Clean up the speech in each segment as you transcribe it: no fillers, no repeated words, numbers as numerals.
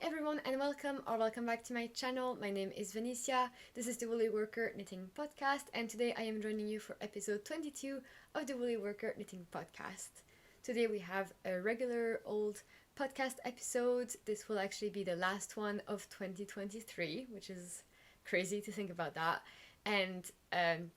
everyone and welcome back to my channel. My name is Vanissia. This is the Woolly Worker Knitting Podcast, and today I am joining you for episode 22 of the Woolly Worker Knitting Podcast. Today we have a regular old podcast episode. This will actually be the last one of 2023, which is crazy to think about that. And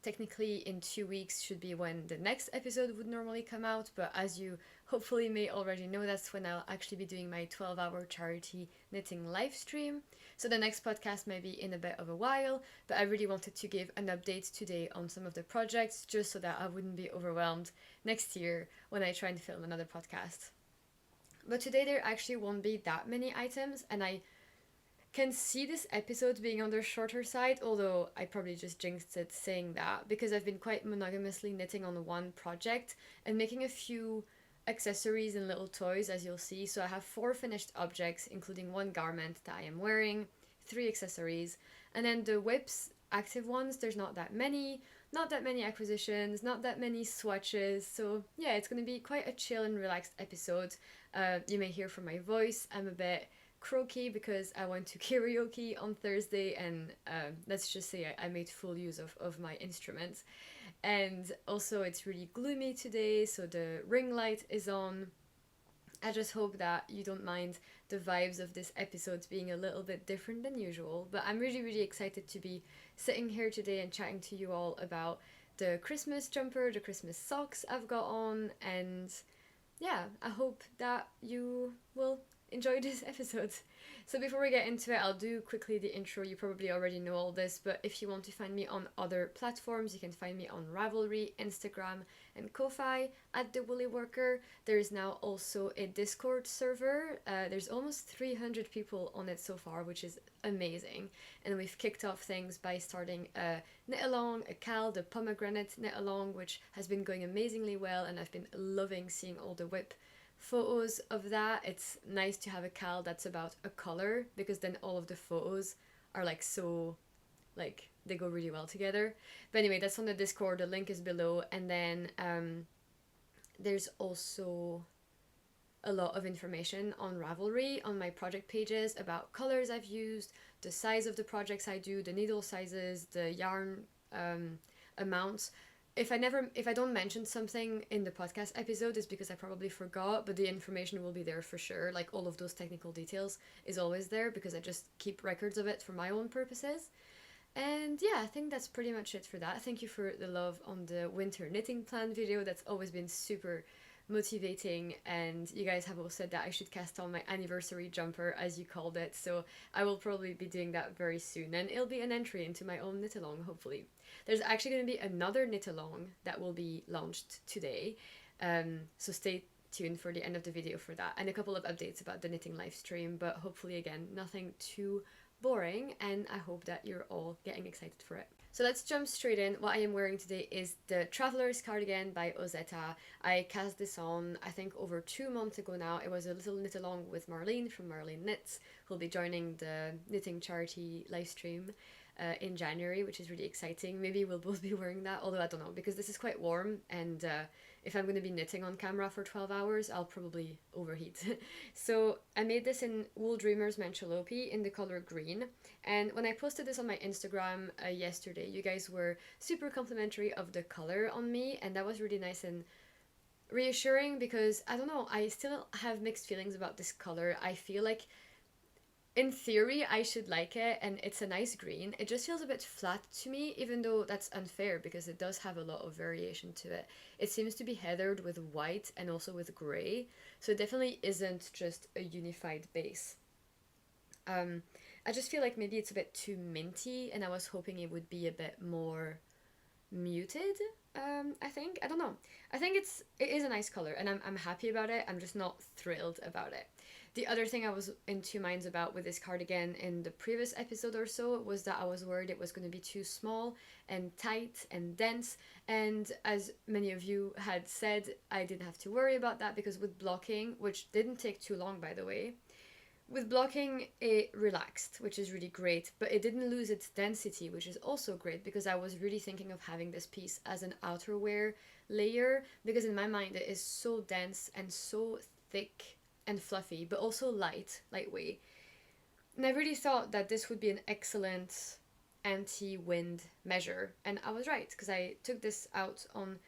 technically in 2 weeks should be when the next episode would normally come out, but as you hopefully may already know, that's when I'll actually be doing my 12-hour charity knitting live stream. So the next podcast may be in a bit of a while, but I really wanted to give an update today on some of the projects just so that I wouldn't be overwhelmed next year when I try and film another podcast. But today there actually won't be that many items, and I can see this episode being on the shorter side, although I probably just jinxed it saying that, because I've been quite monogamously knitting on one project and making a few accessories and little toys, as you'll see. So I have 4 finished objects, including 1 garment that I am wearing, 3 accessories, and then the whips, active ones, there's not that many acquisitions, not that many swatches. So yeah, it's going to be quite a chill and relaxed episode. You may hear from my voice, I'm a bit croaky because I went to karaoke on Thursday, and let's just say I made full use of my instruments. And also it's really gloomy today, so the ring light is on. I just hope that you don't mind the vibes of this episode being a little bit different than usual, but I'm really excited to be sitting here today and chatting to you all about the Christmas jumper, the Christmas socks I've got on, and yeah, I hope that you will enjoy this episode. So before we get into it, I'll do quickly the intro. You probably already know all this, but if you want to find me on other platforms, you can find me on Ravelry, Instagram, and Ko-Fi at The Woolly Worker. There is now also a Discord server. There's almost 300 people on it so far, which is amazing. And we've kicked off things by starting a knit-along, a KAL, the pomegranate knit-along, which has been going amazingly well, and I've been loving seeing all the whip photos of that. It's nice to have a KAL that's about a color, because then all of the photos are they go really well together. But anyway, that's on the Discord, the link is below. And then there's also a lot of information on Ravelry on my project pages about colors I've used, the size of the projects I do, the needle sizes, the yarn amounts. If I don't mention something in the podcast episode, it's because I probably forgot, but the information will be there for sure. Like, all of those technical details is always there because I just keep records of it for my own purposes. And yeah, I think that's pretty much it for that. Thank you for the love on the winter knitting plan video. That's always been super motivating, and you guys have all said that I should cast on my anniversary jumper, as you called it, so I will probably be doing that very soon, and it'll be an entry into my own knit along, hopefully. There's actually going to be another knit along that will be launched today, so stay tuned for the end of the video for that, and a couple of updates about the knitting live stream, but hopefully again nothing too boring, and I hope that you're all getting excited for it. So let's jump straight in. What I am wearing today is the Traveler's Cardigan by Ozetta. I cast this on, I think, over 2 months ago now. It was a little knit along with Marlene from Marlene Knits, who'll be joining the knitting charity live stream in January, which is really exciting. Maybe we'll both be wearing that, although I don't know, because this is quite warm, and if I'm going to be knitting on camera for 12 hours, I'll probably overheat. So I made this in Wool Dreamers Mancholopi in the color green, and when I posted this on my Instagram yesterday, you guys were super complimentary of the color on me, and that was really nice and reassuring, because I don't know, I still have mixed feelings about this color. I feel like in theory I should like it, and it's a nice green. It just feels a bit flat to me, even though that's unfair because it does have a lot of variation to it. It seems to be heathered with white and also with grey, so it definitely isn't just a unified base. I just feel like maybe it's a bit too minty, and I was hoping it would be a bit more muted. I think, I don't know, I think it is a nice color, and I'm happy about it. I'm just not thrilled about it. The other thing I was in 2 minds about with this cardigan in the previous episode or so was that I was worried it was going to be too small and tight and dense, and as many of you had said, I didn't have to worry about that, because with blocking, which didn't take too long by the way, with blocking it relaxed, which is really great, but it didn't lose its density, which is also great, because I was really thinking of having this piece as an outerwear layer, because in my mind it is so dense and so thick and fluffy, but also lightweight, And I really thought that this would be an excellent anti-wind measure, and I was right, because I took this out on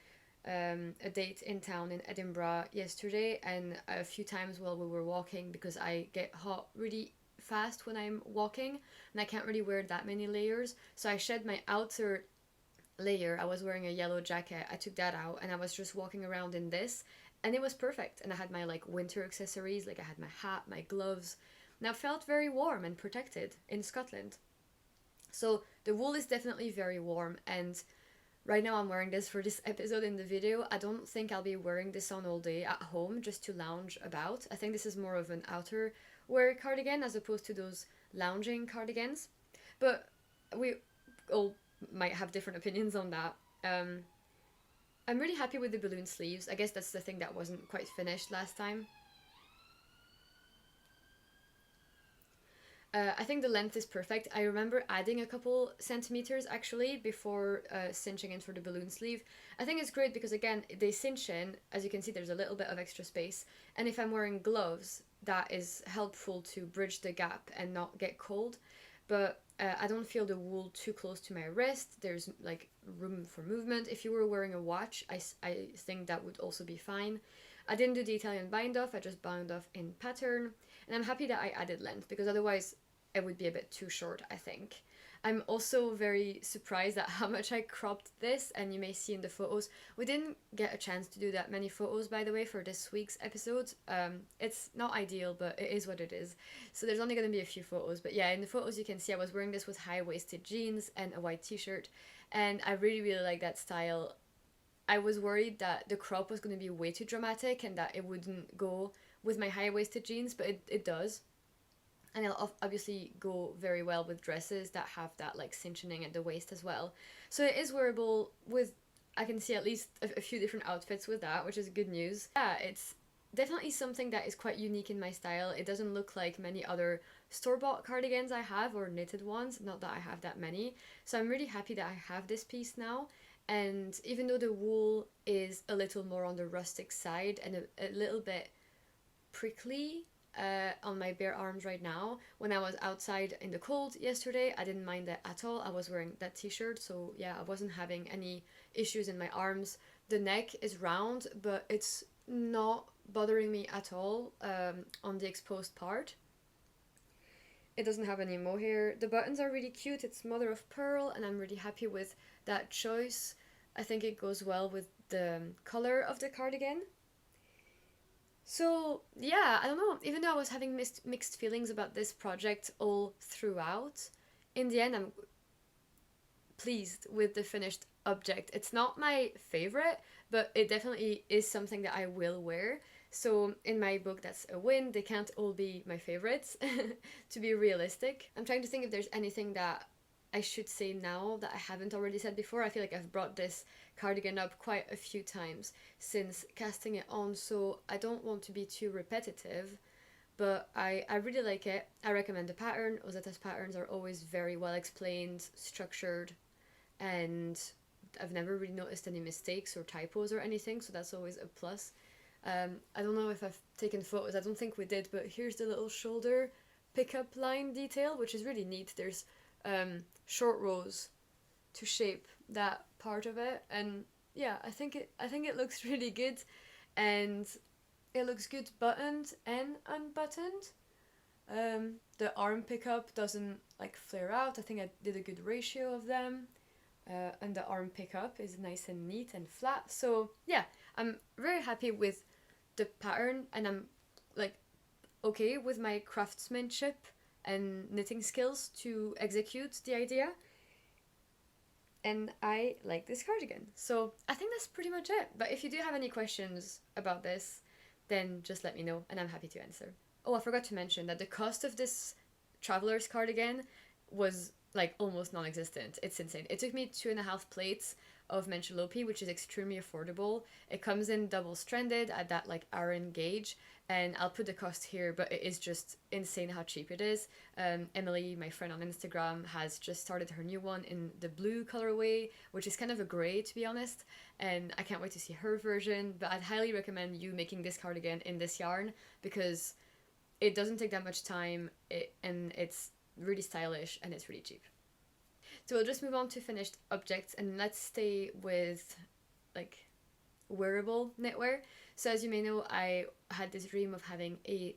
a date in town in Edinburgh yesterday, and a few times while we were walking, because I get hot really fast when I'm walking and I can't really wear that many layers, so I shed my outer layer. I was wearing a yellow jacket, I took that out and I was just walking around in this, and it was perfect. And I had my like winter accessories, like I had my hat, my gloves, and I felt very warm and protected in Scotland. So the wool is definitely very warm, and right now I'm wearing this for this episode in the video. I don't think I'll be wearing this on all day at home just to lounge about. I think this is more of an outer wear cardigan as opposed to those lounging cardigans. But we all might have different opinions on that. I'm really happy with the balloon sleeves. I guess that's the thing that wasn't quite finished last time. I think the length is perfect. I remember adding a couple centimeters actually before cinching in for the balloon sleeve. I think it's great because again, they cinch in. As you can see, there's a little bit of extra space. And if I'm wearing gloves, that is helpful to bridge the gap and not get cold. But I don't feel the wool too close to my wrist. There's like room for movement. If you were wearing a watch, I think that would also be fine. I didn't do the Italian bind off, I just bound off in pattern. And I'm happy that I added length because otherwise it would be a bit too short, I think. I'm also very surprised at how much I cropped this, and you may see in the photos. We didn't get a chance to do that many photos, by the way, for this week's episode. It's not ideal, but it is what it is. So there's only going to be a few photos. But yeah, in the photos you can see I was wearing this with high-waisted jeans and a white t-shirt, and I really, really like that style. I was worried that the crop was going to be way too dramatic and that it wouldn't go with my high-waisted jeans, but it does. And it'll obviously go very well with dresses that have that like cinching at the waist as well. So it is wearable with, I can see at least a few different outfits with that, which is good news. Yeah, it's definitely something that is quite unique in my style. It doesn't look like many other store-bought cardigans I have, or knitted ones, not that I have that many. So I'm really happy that I have this piece now. And even though the wool is a little more on the rustic side and a little bit prickly on my bare arms right now, when I was outside in the cold yesterday, I didn't mind that at all. I was wearing that t-shirt, so yeah, I wasn't having any issues in my arms. The neck is round, but it's not bothering me at all on the exposed part. It doesn't have any mohair. The buttons are really cute. It's mother of pearl, and I'm really happy with that choice. I think it goes well with the color of the cardigan. So yeah, I don't know, even though I was having mixed feelings about this project all throughout, in the end I'm pleased with the finished object. It's not my favorite, but it definitely is something that I will wear. So in my book, that's a win. They can't all be my favorites, to be realistic. I'm trying to think if there's anything that I should say now that I haven't already said before. I feel like I've brought this cardigan up quite a few times since casting it on, so I don't want to be too repetitive, but I really like it. I recommend the pattern. Ozetta's patterns are always very well explained, structured, and I've never really noticed any mistakes or typos or anything, so that's always a plus. I don't know if I've taken photos, I don't think we did, but here's the little shoulder pickup line detail, which is really neat. There's short rows to shape that part of it, and yeah, I think it looks really good, and it looks good buttoned and unbuttoned. The arm pickup doesn't like flare out. I think I did a good ratio of them, and the arm pickup is nice and neat and flat. So yeah, I'm very happy with the pattern, and I'm like okay with my craftsmanship and knitting skills to execute the idea, and I like this cardigan. So I think that's pretty much it. But if you do have any questions about this, then just let me know and I'm happy to answer. Oh, I forgot to mention that the cost of this traveler's cardigan was like almost non-existent. It's insane. It took me 2.5 plates of Mencholopi, which is extremely affordable. It comes in double stranded at that like Aran gauge, and I'll put the cost here, but it is just insane how cheap it is. Emily, my friend on Instagram, has just started her new one in the blue colorway, which is kind of a grey to be honest, and I can't wait to see her version. But I'd highly recommend you making this cardigan in this yarn, because it doesn't take that much time, and it's really stylish and it's really cheap. So we'll just move on to finished objects, and let's stay with like wearable knitwear. So as you may know, I had this dream of having a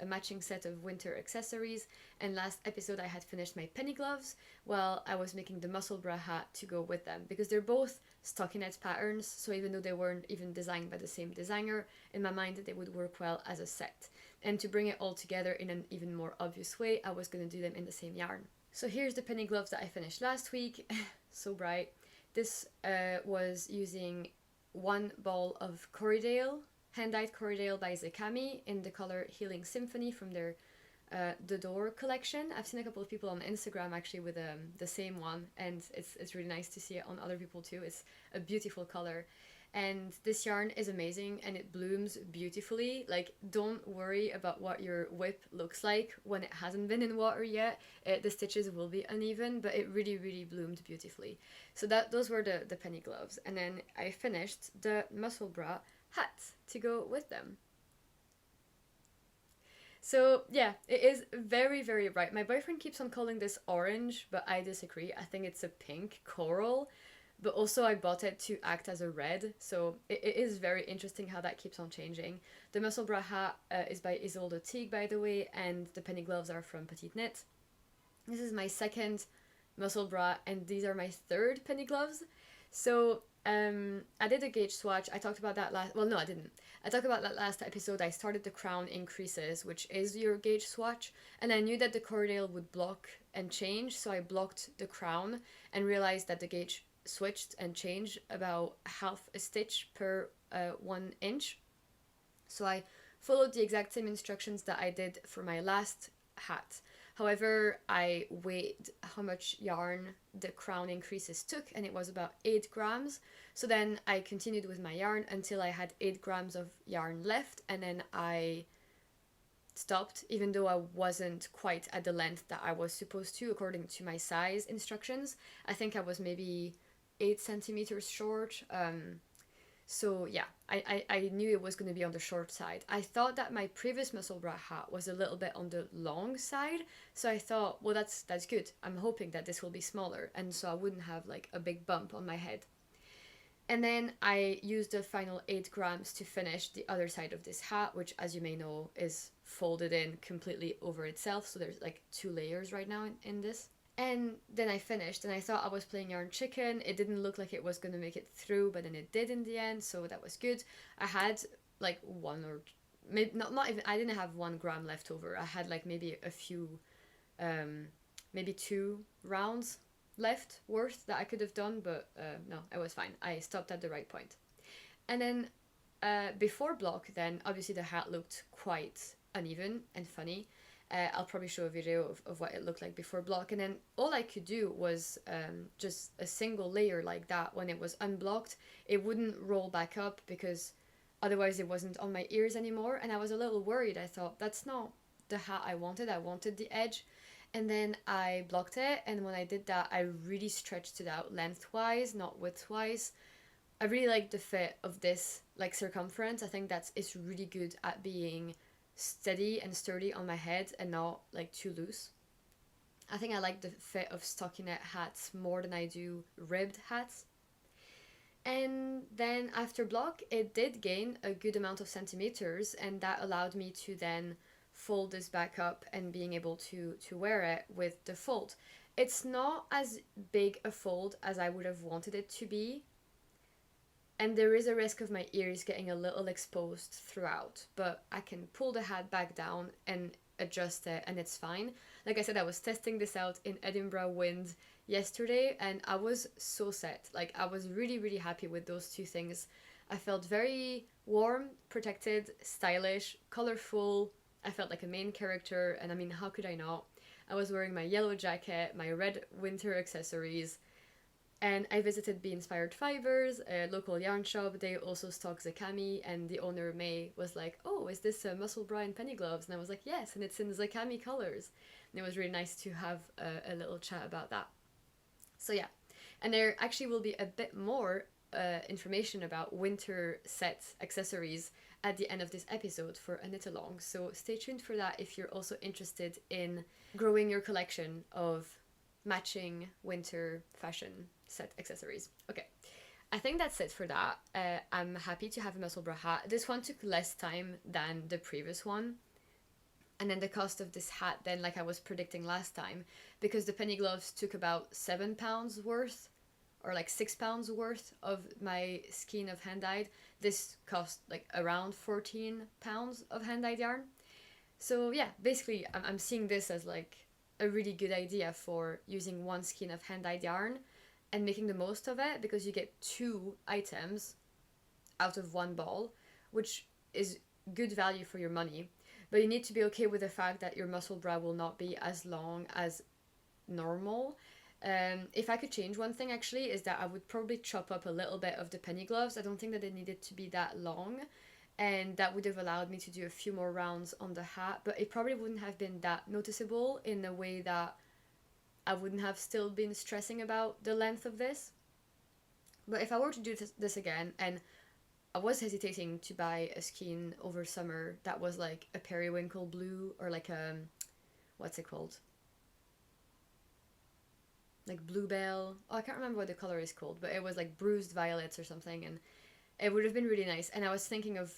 matching set of winter accessories, and last episode I had finished my penny gloves while I was making the muscle bra hat to go with them, because they're both stockinette patterns, so even though they weren't even designed by the same designer, in my mind they would work well as a set. And to bring it all together in an even more obvious way, I was going to do them in the same yarn. So here's the penny gloves that I finished last week. So bright. This was using one ball of Corriedale, hand-dyed Corriedale by Zekami in the color Healing Symphony from their The Door collection. I've seen a couple of people on Instagram actually with the same one, and it's really nice to see it on other people too. It's a beautiful color. And this yarn is amazing and it blooms beautifully. Like, don't worry about what your whip looks like when it hasn't been in water yet. The stitches will be uneven, but it really, really bloomed beautifully. So those were the penny gloves. And then I finished the muscle bra hats to go with them. So yeah, it is very, very bright. My boyfriend keeps on calling this orange, but I disagree. I think it's a pink coral. But also I bought it to act as a red, so it is very interesting how that keeps on changing. The muscle bra hat is by Isolde Teague, by the way, and the penny gloves are from Petite Knit. This is my second muscle bra, and these are my third penny gloves. So I did a gauge swatch. I talked about that last... Well, no, I didn't. I talked about that last episode. I started the crown increases, which is your gauge swatch, and I knew that the Corriedale would block and change, so I blocked the crown and realized that the gauge switched and changed about half a stitch per 1 inch. So I followed the exact same instructions that I did for my last hat. However, I weighed how much yarn the crown increases took, and it was about 8 grams. So then I continued with my yarn until I had 8 grams of yarn left, and then I stopped, even though I wasn't quite at the length that I was supposed to according to my size instructions. I think I was maybe 8 centimeters short. So yeah, I knew it was going to be on the short side. I thought that my previous muscle bra hat was a little bit on the long side, so I thought, well, that's good. I'm hoping that this will be smaller, and so I wouldn't have like a big bump on my head. And then I used the final 8 grams to finish the other side of this hat, which, as you may know, is folded in completely over itself. So there's like 2 layers right now in this. And then I finished, and I thought I was playing yarn chicken. It didn't look like it was going to make it through, but then it did in the end, so that was good. I had like one or maybe not even, I didn't have 1 gram left over. I had like maybe a few, maybe 2 rounds left worth that I could have done, but no, it was fine. I stopped at the right point. And then before block, then obviously the hat looked quite uneven and funny. I'll probably show a video of what it looked like before block, and then all I could do was just a single layer like that. When it was unblocked, it wouldn't roll back up because otherwise it wasn't on my ears anymore, and I was a little worried. I thought, that's not the hat I wanted the edge. And then I blocked it, and when I did that, I really stretched it out lengthwise, not widthwise. I really like the fit of this like circumference. I think it's really good at being steady and sturdy on my head and not like too loose. I think I like the fit of stockinette hats more than I do ribbed hats. And then after block, it did gain a good amount of centimeters, and that allowed me to then fold this back up and being able to wear it with the fold. It's not as big a fold as I would have wanted it to be, and there is a risk of my ears getting a little exposed throughout, but I can pull the hat back down and adjust it, and it's fine. Like I said, I was testing this out in Edinburgh wind yesterday, and I was so set. Like, I was really, really happy with those 2 things. I felt very warm, protected, stylish, colorful. I felt like a main character, and I mean, how could I not? I was wearing my yellow jacket, my red winter accessories, and I visited Be Inspired Fibers, a local yarn shop. They also stock Zekami, and the owner, May, was like, oh, is this a muscle bra and penny gloves? And I was like, yes, and it's in Zekami colors. And it was really nice to have a little chat about that. So yeah, and there actually will be a bit more information about winter set accessories at the end of this episode for a knit along, so stay tuned for that if you're also interested in growing your collection of matching winter fashion set accessories. Okay, I think that's it for that. I'm happy to have a muscle bra hat. This one took less time than the previous one. And then the cost of this hat, then, like I was predicting last time, because the penny gloves took about £7 worth, or like £6 worth of my skein of hand-dyed, this cost like around £14 of hand-dyed yarn. So yeah, basically I'm seeing this as like a really good idea for using one skein of hand-dyed yarn and making the most of it, because you get 2 items out of one ball, which is good value for your money. But you need to be okay with the fact that your muscle bra will not be as long as normal. If I could change one thing, actually, is that I would probably chop up a little bit of the penny gloves. I don't think that they needed to be that long, and that would have allowed me to do a few more rounds on the hat, but it probably wouldn't have been that noticeable in a way that I wouldn't have still been stressing about the length of this. But if I were to do this again, and I was hesitating to buy a skein over summer that was like a periwinkle blue, or like a, what's it called? Like bluebell. Oh, I can't remember what the color is called, but it was like bruised violets or something, and it would have been really nice. And I was thinking of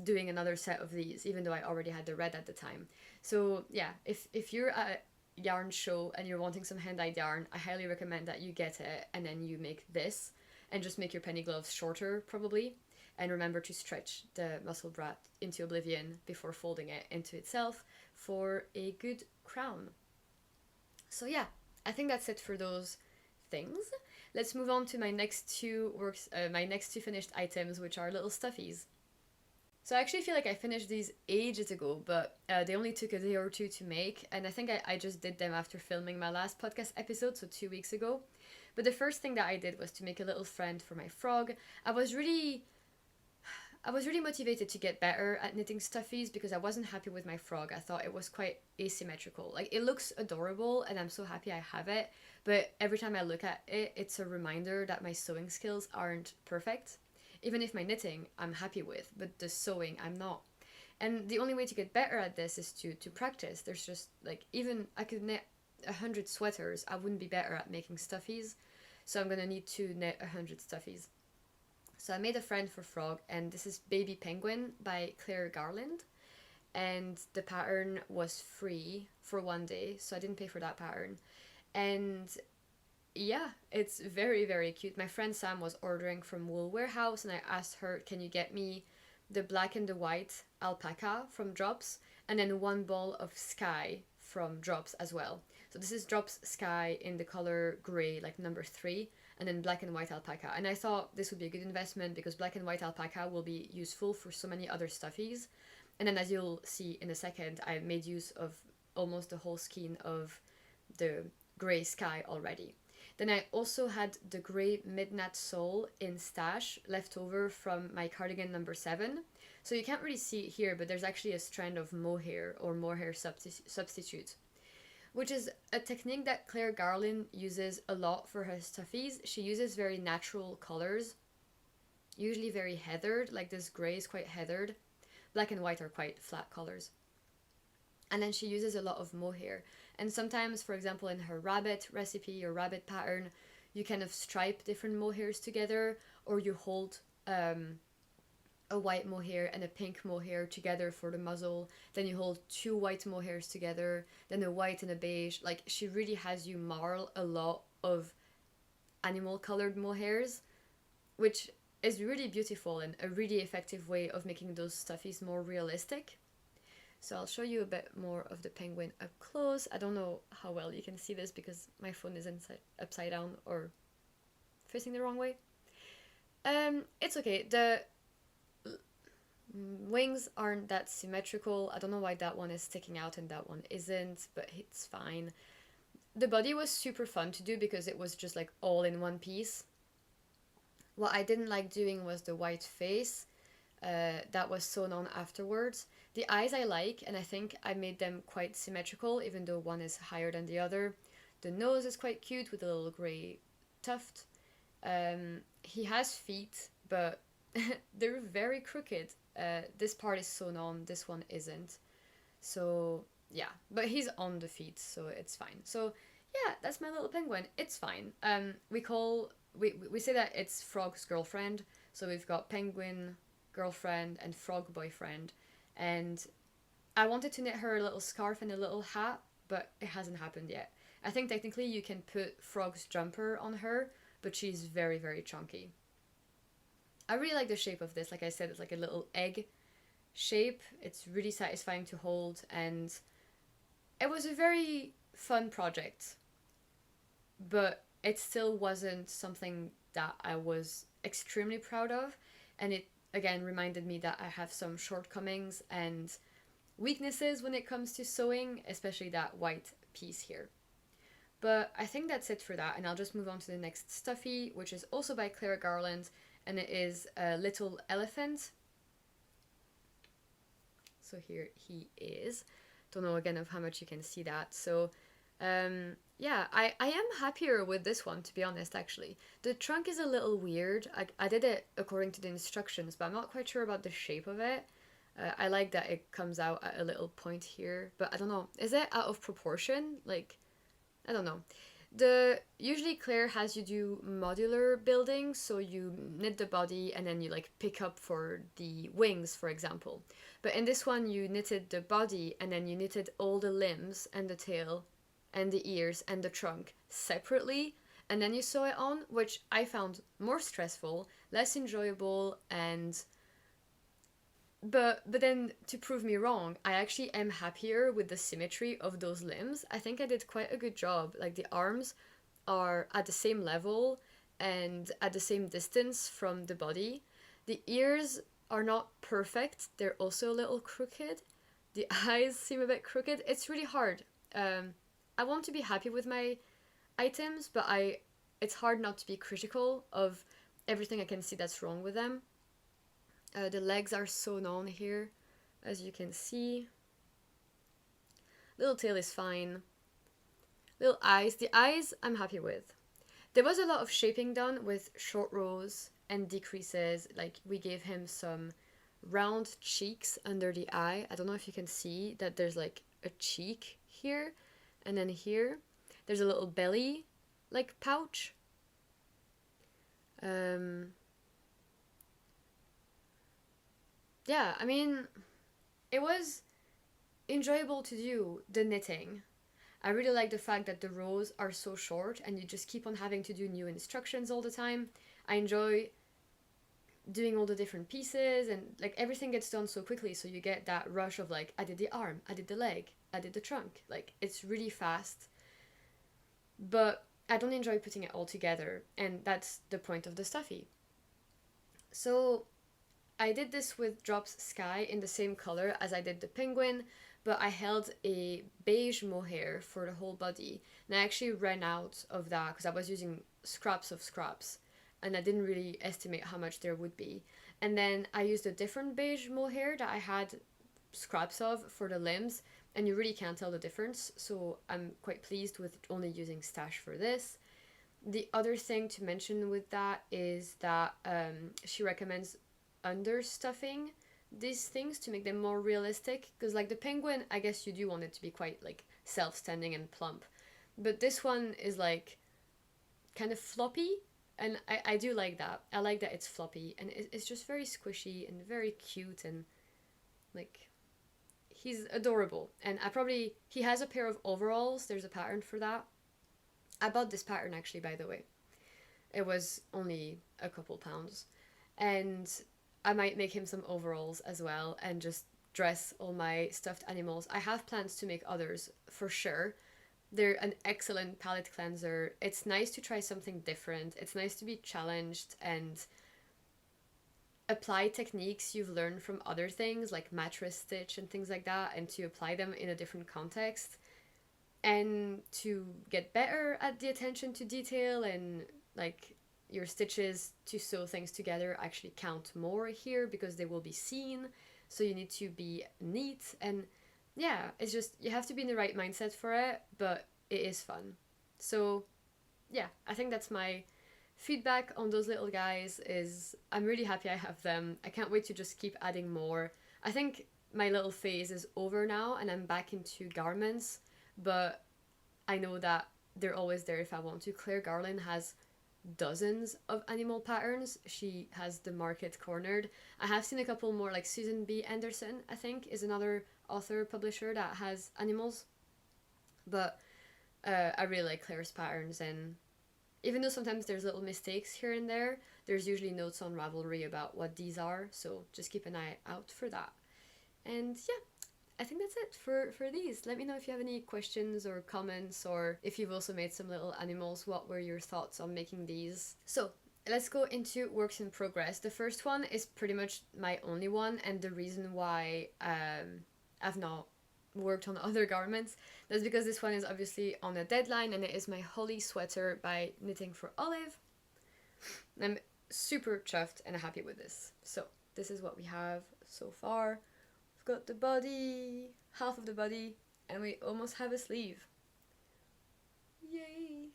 doing another set of these, even though I already had the red at the time. So yeah, if you're at a yarn show and you're wanting some hand-dyed yarn, I highly recommend that you get it and then you make this, and just make your penny gloves shorter probably. And remember to stretch the muscle bra into oblivion before folding it into itself for a good crown. So yeah, I think that's it for those things. Let's move on to my next two finished items, which are little stuffies. So I actually feel like I finished these ages ago, but they only took a day or two to make, and I think I just did them after filming my last podcast episode, so 2 weeks ago. But the first thing that I did was to make a little friend for my frog. I was really motivated to get better at knitting stuffies because I wasn't happy with my frog. I thought it was quite asymmetrical. Like, it looks adorable and I'm so happy I have it, but every time I look at it, it's a reminder that my sewing skills aren't perfect. Even if my knitting I'm happy with, but the sewing I'm not. And the only way to get better at this is to practice. There's just, like, even I could knit 100 sweaters, I wouldn't be better at making stuffies. So I'm gonna need to knit 100 stuffies. So I made a friend for frog, and this is Baby Penguin by Claire Garland, and the pattern was free for 1 day, so I didn't pay for that pattern. And yeah, it's very, very cute. My friend Sam was ordering from Wool Warehouse, and I asked her, can you get me the black and the white alpaca from Drops, and then 1 ball of Sky from Drops as well. So this is Drops Sky in the color grey, like number 3, and then black and white alpaca. And I thought this would be a good investment because black and white alpaca will be useful for so many other stuffies. And then, as you'll see in a second, I made use of almost the whole skein of the grey Sky already. Then I also had the grey midnight sole in stash left over from my cardigan number 7. So you can't really see it here, but there's actually a strand of mohair or mohair substitute, which is a technique that Claire Garland uses a lot for her stuffies. She uses very natural colors, usually very heathered, like this grey is quite heathered. Black and white are quite flat colors. And then she uses a lot of mohair. And sometimes, for example, in her rabbit recipe or rabbit pattern, you kind of stripe different mohairs together, or you hold a white mohair and a pink mohair together for the muzzle, then you hold 2 white mohairs together, then a white and a beige. Like, she really has you marl a lot of animal colored mohairs, which is really beautiful and a really effective way of making those stuffies more realistic. So I'll show you a bit more of the penguin up close. I don't know how well you can see this because my phone is upside down or facing the wrong way. It's okay. The wings aren't that symmetrical. I don't know why that one is sticking out and that one isn't, but it's fine. The body was super fun to do because it was just like all in one piece. What I didn't like doing was the white face that was sewn on afterwards. The eyes I like, and I think I made them quite symmetrical, even though one is higher than the other. The nose is quite cute with a little grey tuft. He has feet, but they're very crooked. This part is sewn on, this one isn't. So yeah, but he's on the feet, so it's fine. So yeah, that's my little penguin. It's fine. We say that it's Frog's girlfriend. So we've got penguin girlfriend and frog boyfriend, and I wanted to knit her a little scarf and a little hat, but it hasn't happened yet. I think technically you can put Frog's jumper on her, but she's very, very chunky. I really like the shape of this. Like I said, it's like a little egg shape. It's really satisfying to hold, and it was a very fun project, but it still wasn't something that I was extremely proud of, and it again reminded me that I have some shortcomings and weaknesses when it comes to sewing, especially that white piece here. But I think that's it for that, and I'll just move on to the next stuffy, which is also by Claire Garland, and it is a little elephant. So here he is. Don't know again of how much you can see that. So yeah, I am happier with this one, to be honest, actually. The trunk is a little weird. I did it according to the instructions, but I'm not quite sure about the shape of it. I like that it comes out at a little point here, but I don't know. Is it out of proportion? Like, I don't know. Usually Claire has you do modular building, so you knit the body and then you like pick up for the wings, for example. But in this one you knitted the body and then you knitted all the limbs and the tail and the ears and the trunk separately, and then you sew it on, which I found more stressful, less enjoyable, and but then to prove me wrong, I actually am happier with the symmetry of those limbs. I think I did quite a good job. Like the arms are at the same level and at the same distance from the body. The ears are not perfect. They're also a little crooked. The eyes seem a bit crooked. It's really hard. I want to be happy with my items, but it's hard not to be critical of everything I can see that's wrong with them. The legs are sewn on here, as you can see. Little tail is fine. Little eyes. The eyes I'm happy with. There was a lot of shaping done with short rows and decreases. Like we gave him some round cheeks under the eye. I don't know if you can see that there's like a cheek here, and then here there's a little belly like pouch. Yeah, I mean, it was enjoyable to do the knitting. I really like the fact that the rows are so short and you just keep on having to do new instructions all the time. I enjoy doing all the different pieces, and like everything gets done so quickly, so you get that rush of like, I did the arm, I did the leg, I did the trunk. Like it's really fast. But I don't enjoy putting it all together, and that's the point of the stuffy. So I did this with Drops Sky in the same color as I did the penguin, but I held a beige mohair for the whole body, and I actually ran out of that because I was using scraps of scraps, and I didn't really estimate how much there would be. And then I used a different beige mohair that I had scraps of for the limbs, and you really can't tell the difference, so I'm quite pleased with only using stash for this. The other thing to mention with that is that she recommends understuffing these things to make them more realistic, because like the penguin, I guess you do want it to be quite like self-standing and plump, but this one is like kind of floppy, and I do like that. I like that it's floppy and it's just very squishy and very cute, and like he's adorable. And he has a pair of overalls. There's a pattern for that. I bought this pattern actually, by the way. It was only a couple pounds, and I might make him some overalls as well and just dress all my stuffed animals. I have plans to make others for sure. They're an excellent palette cleanser. It's nice to try something different. It's nice to be challenged and apply techniques you've learned from other things like mattress stitch and things like that, and to apply them in a different context and to get better at the attention to detail, and like your stitches to sew things together actually count more here because they will be seen, so you need to be neat. And yeah, it's just you have to be in the right mindset for it, but it is fun. So yeah, I think that's my feedback on those little guys is I'm really happy I have them. I can't wait to just keep adding more. I think my little phase is over now and I'm back into garments, but I know that they're always there if I want to. Claire Garland has dozens of animal patterns. She has the market cornered. I have seen a couple more, like Susan B. Anderson, I think, is another author publisher that has animals. But I really like Claire's patterns, and even though sometimes there's little mistakes here and there, there's usually notes on Ravelry about what these are, so just keep an eye out for that. And yeah, I think that's it for these. Let me know if you have any questions or comments, or if you've also made some little animals, what were your thoughts on making these? So let's go into works in progress. The first one is pretty much my only one, and the reason why I've not worked on other garments, that's because this one is obviously on a deadline, and it is my Holly sweater by Knitting for Olive. I'm super chuffed and happy with this. So this is what we have so far. We've got the body, half of the body, and we almost have a sleeve. Yay!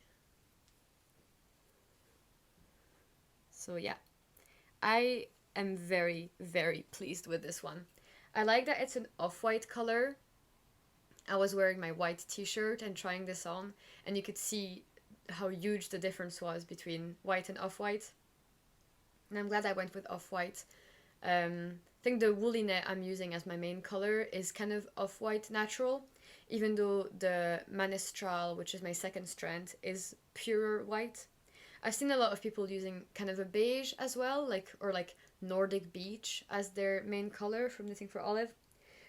So yeah, I am very, very pleased with this one. I like that it's an off-white color. I was wearing my white t-shirt and trying this on, and you could see how huge the difference was between white and off-white. And I'm glad I went with off-white. I think the woolly net I'm using as my main color is kind of off-white natural, even though the Manistral, which is my second strand, is purer white. I've seen a lot of people using kind of a beige as well, like Nordic Beach as their main color from Knitting for Olive.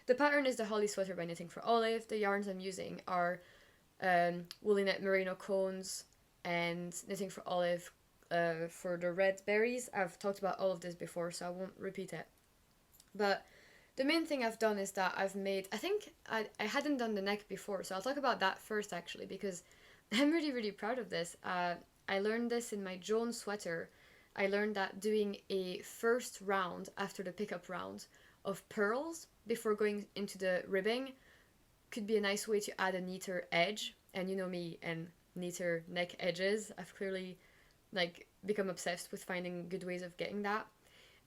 The pattern is the Holly sweater by Knitting for Olive. The yarns I'm using are woolly net merino cones and Knitting for Olive for the red berries. I've talked about all of this before, so I won't repeat it. But the main thing I've done is that I've made, I think I hadn't done the neck before, so I'll talk about that first actually, because I'm really, really proud of this. I learned this in my Joan sweater. I learned that doing a first round after the pickup round of pearls before going into the ribbing could be a nice way to add a neater edge. And you know me and neater neck edges. I've clearly become obsessed with finding good ways of getting that.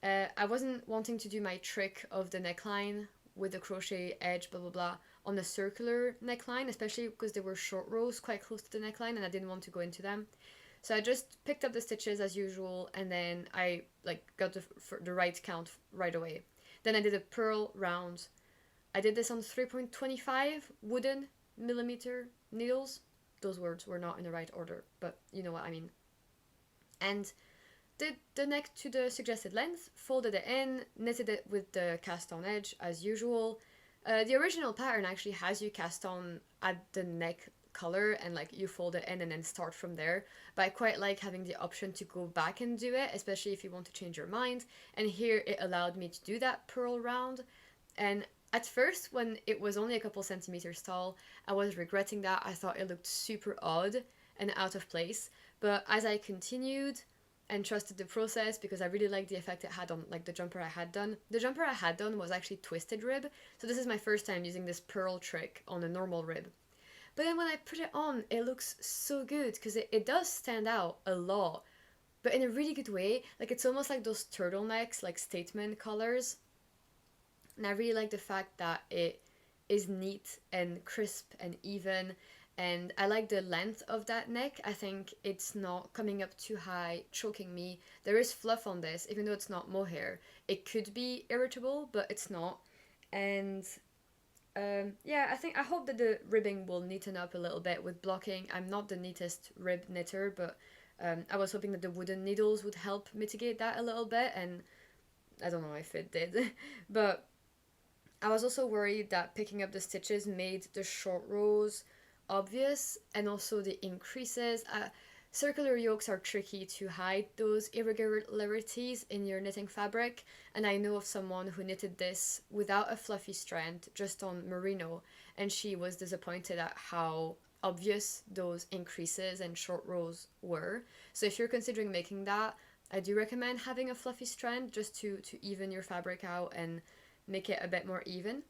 I wasn't wanting to do my trick of the neckline with the crochet edge blah blah blah on a circular neckline, especially because there were short rows quite close to the neckline and I didn't want to go into them. So I just picked up the stitches as usual, and then I got the right count right away. Then I did a purl round. I did this on 3.25 wooden millimeter needles. Those words were not in the right order, but you know what I mean. And did the neck to the suggested length, folded it in, knitted it with the cast on edge as usual. The original pattern actually has you cast on at the neck color and you fold it in and then start from there, but I quite like having the option to go back and do it, especially if you want to change your mind, and here it allowed me to do that purl round. And at first, when it was only a couple centimeters tall, I was regretting that. I thought it looked super odd and out of place, but as I continued and trusted the process, because I really liked the effect it had on the jumper I had done. The jumper I had done was actually twisted rib, so this is my first time using this purl trick on a normal rib. But then when I put it on, it looks so good, because it does stand out a lot, but in a really good way. It's almost like those turtlenecks, statement colors. And I really like the fact that it is neat and crisp and even, and I like the length of that neck. I think it's not coming up too high, choking me. There is fluff on this, even though it's not mohair. It could be irritable, but it's not. And yeah, I hope that the ribbing will neaten up a little bit with blocking. I'm not the neatest rib knitter, but I was hoping that the wooden needles would help mitigate that a little bit, and I don't know if it did. But I was also worried that picking up the stitches made the short rows obvious, and also the increases. Circular yokes are tricky to hide those irregularities in your knitting fabric, and I know of someone who knitted this without a fluffy strand, just on merino, and she was disappointed at how obvious those increases and short rows were. So if you're considering making that, I do recommend having a fluffy strand just to even your fabric out and make it a bit more even.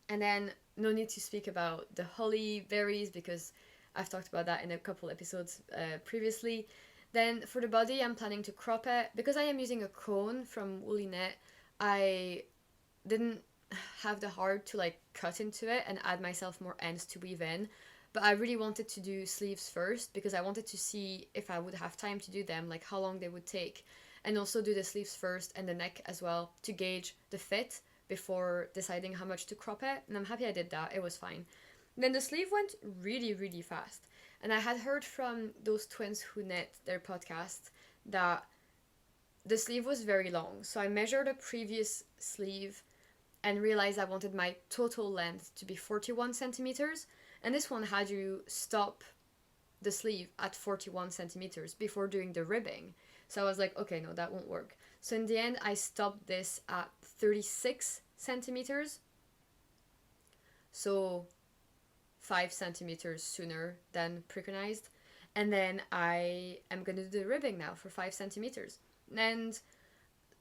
And then no need to speak about the holly berries, because I've talked about that in a couple episodes previously. Then for the body, I'm planning to crop it. Because I am using a cone from Woolly Knit, I didn't have the heart to like cut into it and add myself more ends to weave in. But I really wanted to do sleeves first because I wanted to see if I would have time to do them, like how long they would take. And also do the sleeves first and the neck as well to gauge the fit before deciding how much to crop it. And I'm happy I did that. It was fine. Then the sleeve went really, really fast. And I had heard from those twins who knit their podcast that the sleeve was very long. So I measured a previous sleeve and realized I wanted my total length to be 41 centimeters. And this one had you stop the sleeve at 41 centimeters before doing the ribbing. So I was like, okay, no, that won't work. So in the end, I stopped this at 36 centimeters. So 5 centimeters sooner than preconized. And then I am going to do the ribbing now for 5 centimeters. And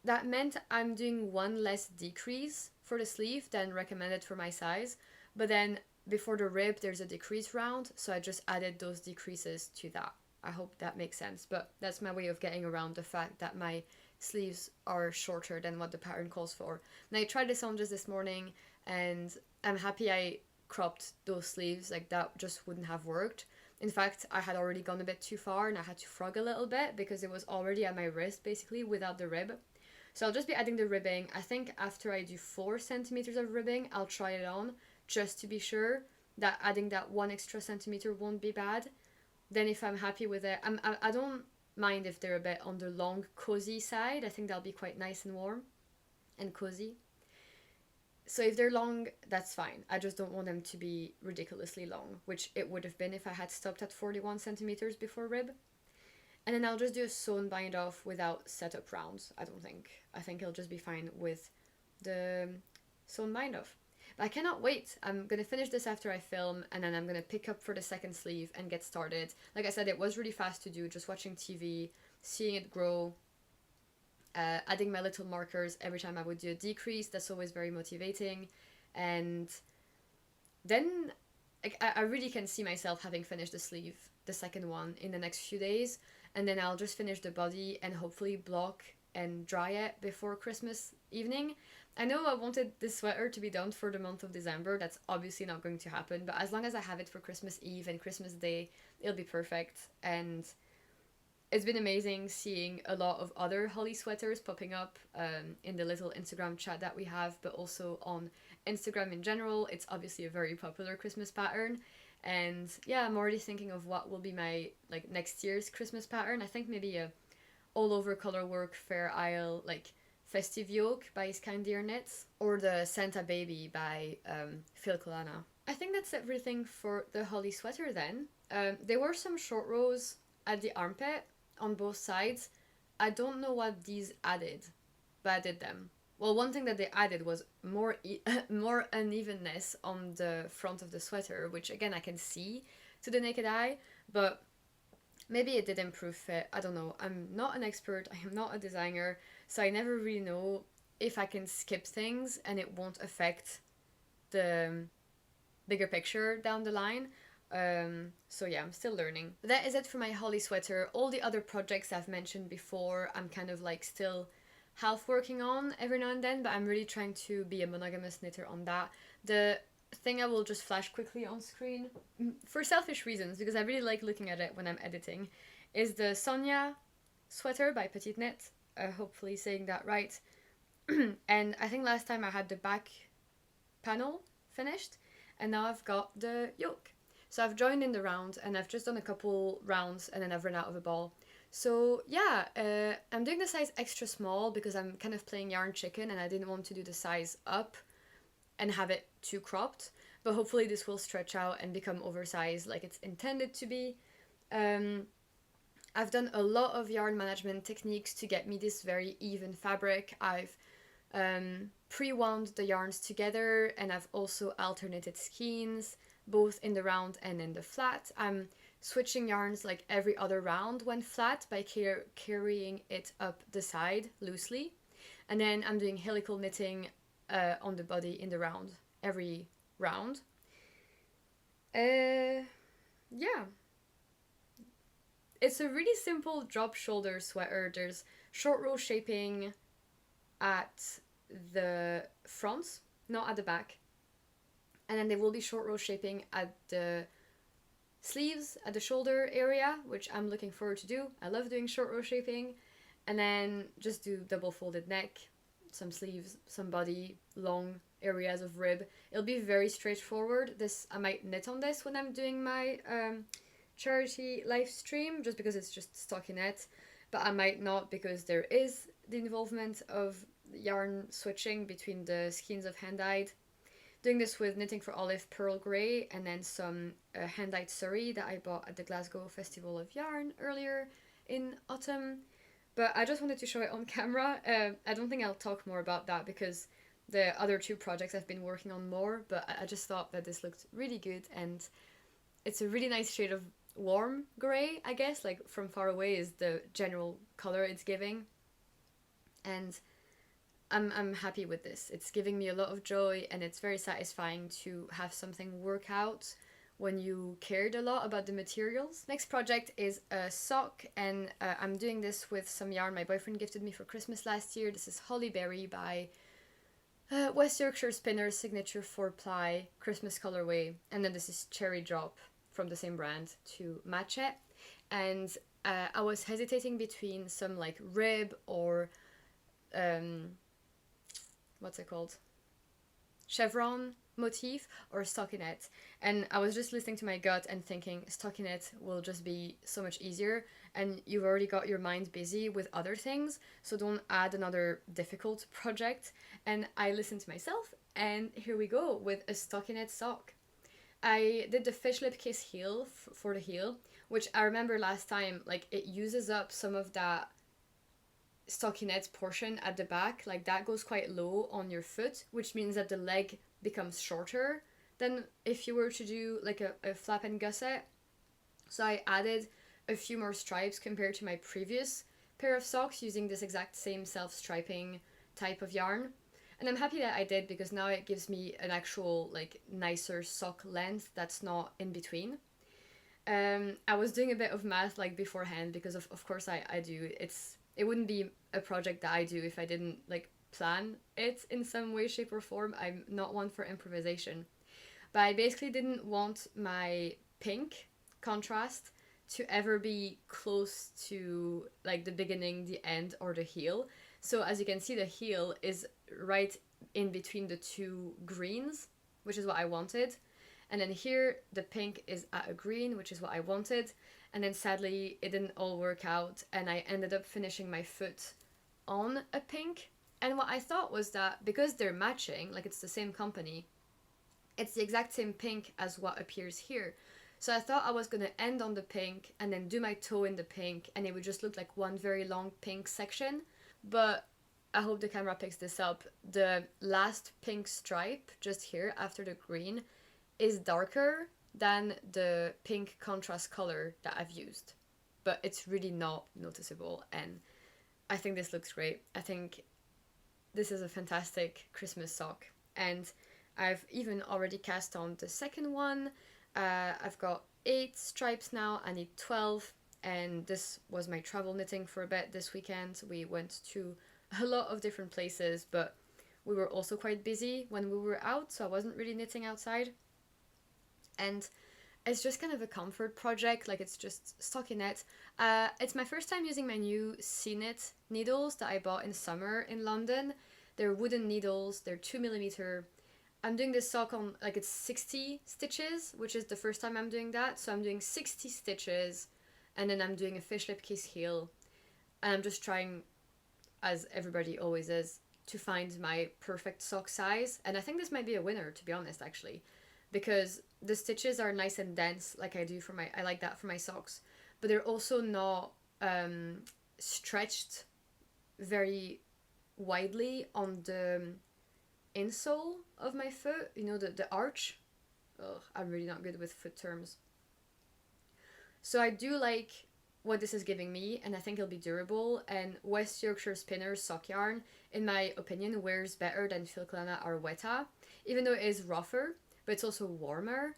that meant I'm doing one less decrease for the sleeve than recommended for my size. But then before the rib, there's a decrease round. So I just added those decreases to that. I hope that makes sense. But that's my way of getting around the fact that my sleeves are shorter than what the pattern calls for. And I tried this on just this morning and I'm happy I cropped those sleeves. Like that just wouldn't have worked. In fact, I had already gone a bit too far and I had to frog a little bit because it was already at my wrist basically without the rib. So I'll just be adding the ribbing. I think after I do 4 centimeters of ribbing, I'll try it on just to be sure that adding that 1 extra centimeter won't be bad. Then if I'm happy with it, I don't mind if they're a bit on the long cozy side. I think that'll be quite nice and warm and cozy. So if they're long, that's fine. I just don't want them to be ridiculously long, which it would have been if I had stopped at 41 centimeters before rib. And then I'll just do a sewn bind off without setup rounds, I don't think. I think it'll just be fine with the sewn bind off. But I cannot wait. I'm going to finish this after I film and then I'm going to pick up for the second sleeve and get started. Like I said, it was really fast to do, just watching TV, seeing it grow, adding my little markers every time I would do a decrease. That's always very motivating. And then I really can see myself having finished the sleeve, the second one, in the next few days. And then I'll just finish the body and hopefully block and dry it before Christmas evening. I know I wanted this sweater to be done for the month of December. That's obviously not going to happen. But as long as I have it for Christmas Eve and Christmas Day, it'll be perfect. And it's been amazing seeing a lot of other holly sweaters popping up in the little Instagram chat that we have, but also on Instagram in general. It's obviously a very popular Christmas pattern. And yeah, I'm already thinking of what will be my like next year's Christmas pattern. I think maybe a all over color work Fair Isle like festive yoke by Scandier Knits, or the Santa Baby by Phil Colana. I think that's everything for the holly sweater then. There were some short rows at the armpit on both sides. I don't know what these added, but I did them. Well, one thing that they added was more unevenness on the front of the sweater, which again I can see to the naked eye, but maybe it did improve fit. I don't know. I'm not an expert. I am not a designer, so I never really know if I can skip things and it won't affect the bigger picture down the line. So yeah, I'm still learning. But that is it for my holly sweater. All the other projects I've mentioned before, I'm kind of like still half working on every now and then, but I'm really trying to be a monogamous knitter on that. The thing I will just flash quickly on screen, for selfish reasons, because I really like looking at it when I'm editing, is the Sonia sweater by Petite Knit. Hopefully saying that right. And I think last time I had the back panel finished, and now I've got the yoke. So I've joined in the round, and I've just done a couple rounds, and then I've run out of a ball. So yeah, I'm doing the size extra small because I'm kind of playing yarn chicken and I didn't want to do the size up and have it too cropped. But hopefully this will stretch out and become oversized like it's intended to be. I've done a lot of yarn management techniques to get me this very even fabric. I've pre-wound the yarns together, and I've also alternated skeins, both in the round and in the flat. I'm switching yarns like every other round when flat by carrying it up the side loosely. And then I'm doing helical knitting on the body in the round every round. Yeah. it's a really simple drop shoulder sweater. There's short row shaping at the front, not at the back. And then there will be short row shaping at the sleeves, at the shoulder area, which I'm looking forward to do. I love doing short row shaping. And then just do double folded neck, some sleeves, some body, long areas of rib. It'll be very straightforward. I might knit on this when I'm doing my charity live stream, just because it's just stockinette, but I might not, because there is the involvement of yarn switching between the skeins of hand-dyed. Doing this with Knitting for Olive Pearl Grey, and then some hand-dyed Surrey that I bought at the Glasgow Festival of Yarn earlier in autumn. But I just wanted to show it on camera. I don't think I'll talk more about that because the other two projects I've been working on more, but I just thought that this looked really good, and it's a really nice shade of warm grey, I guess, like from far away is the general color it's giving. And I'm happy with this. It's giving me a lot of joy, and it's very satisfying to have something work out when you cared a lot about the materials. Next project is a sock, and I'm doing this with some yarn my boyfriend gifted me for Christmas last year. This is Hollyberry by West Yorkshire Spinner's signature 4-ply Christmas colorway, and then this is Cherry Drop from the same brand to match it. And I was hesitating between some like rib or what's it called? Chevron motif or stockinette, and I was just listening to my gut and thinking stockinette will just be so much easier, and you've already got your mind busy with other things, so don't add another difficult project. And I listened to myself, and here we go with a stockinette sock. I did the fish lip kiss heel for the heel, which I remember last time, like it uses up some of that stockinette portion at the back, like that goes quite low on your foot, which means that the leg becomes shorter than if you were to do like a flap and gusset. So I added a few more stripes compared to my previous pair of socks using this exact same self-striping type of yarn. And I'm happy that I did, because now it gives me an actual like nicer sock length that's not in between. I was doing a bit of math like beforehand, because of course I do. It wouldn't be a project that I do if I didn't like plan it in some way, shape or form. I'm not one for improvisation. But I basically didn't want my pink contrast to ever be close to like the beginning, the end, or the heel. So as you can see, the heel is right in between the two greens, which is what I wanted. And then here the pink is at a green, which is what I wanted. And then sadly it didn't all work out, and I ended up finishing my foot on a pink. And what I thought was that because they're matching, like it's the same company, it's the exact same pink as what appears here. So I thought I was going to end on the pink and then do my toe in the pink, and it would just look like one very long pink section. But I hope the camera picks this up. The last pink stripe just here after the green is darker than the pink contrast color that I've used, but it's really not noticeable, and I think this looks great. I think this is a fantastic Christmas sock, and I've even already cast on the second one. I've got 8 stripes now. I need 12, and this was my travel knitting for a bit this weekend. We went to a lot of different places, but we were also quite busy when we were out, so I wasn't really knitting outside. And it's just kind of a comfort project, like it's just stockinette. It's my first time using my new C-Knit needles that I bought in summer in London. They're wooden needles, they're 2mm. I'm doing this sock on, like it's 60 stitches, which is the first time I'm doing that. So I'm doing 60 stitches, and then I'm doing a fish lip kiss heel. And I'm just trying, as everybody always is, to find my perfect sock size. And I think this might be a winner, to be honest, actually. Because the stitches are nice and dense, like I like that for my socks, but they're also not stretched very widely on the insole of my foot, you know, the arch. Ugh, I'm really not good with foot terms. So I do like what this is giving me, and I think it'll be durable. And West Yorkshire Spinner's sock yarn, in my opinion, wears better than Filclana or Weta, even though it is rougher, but it's also warmer.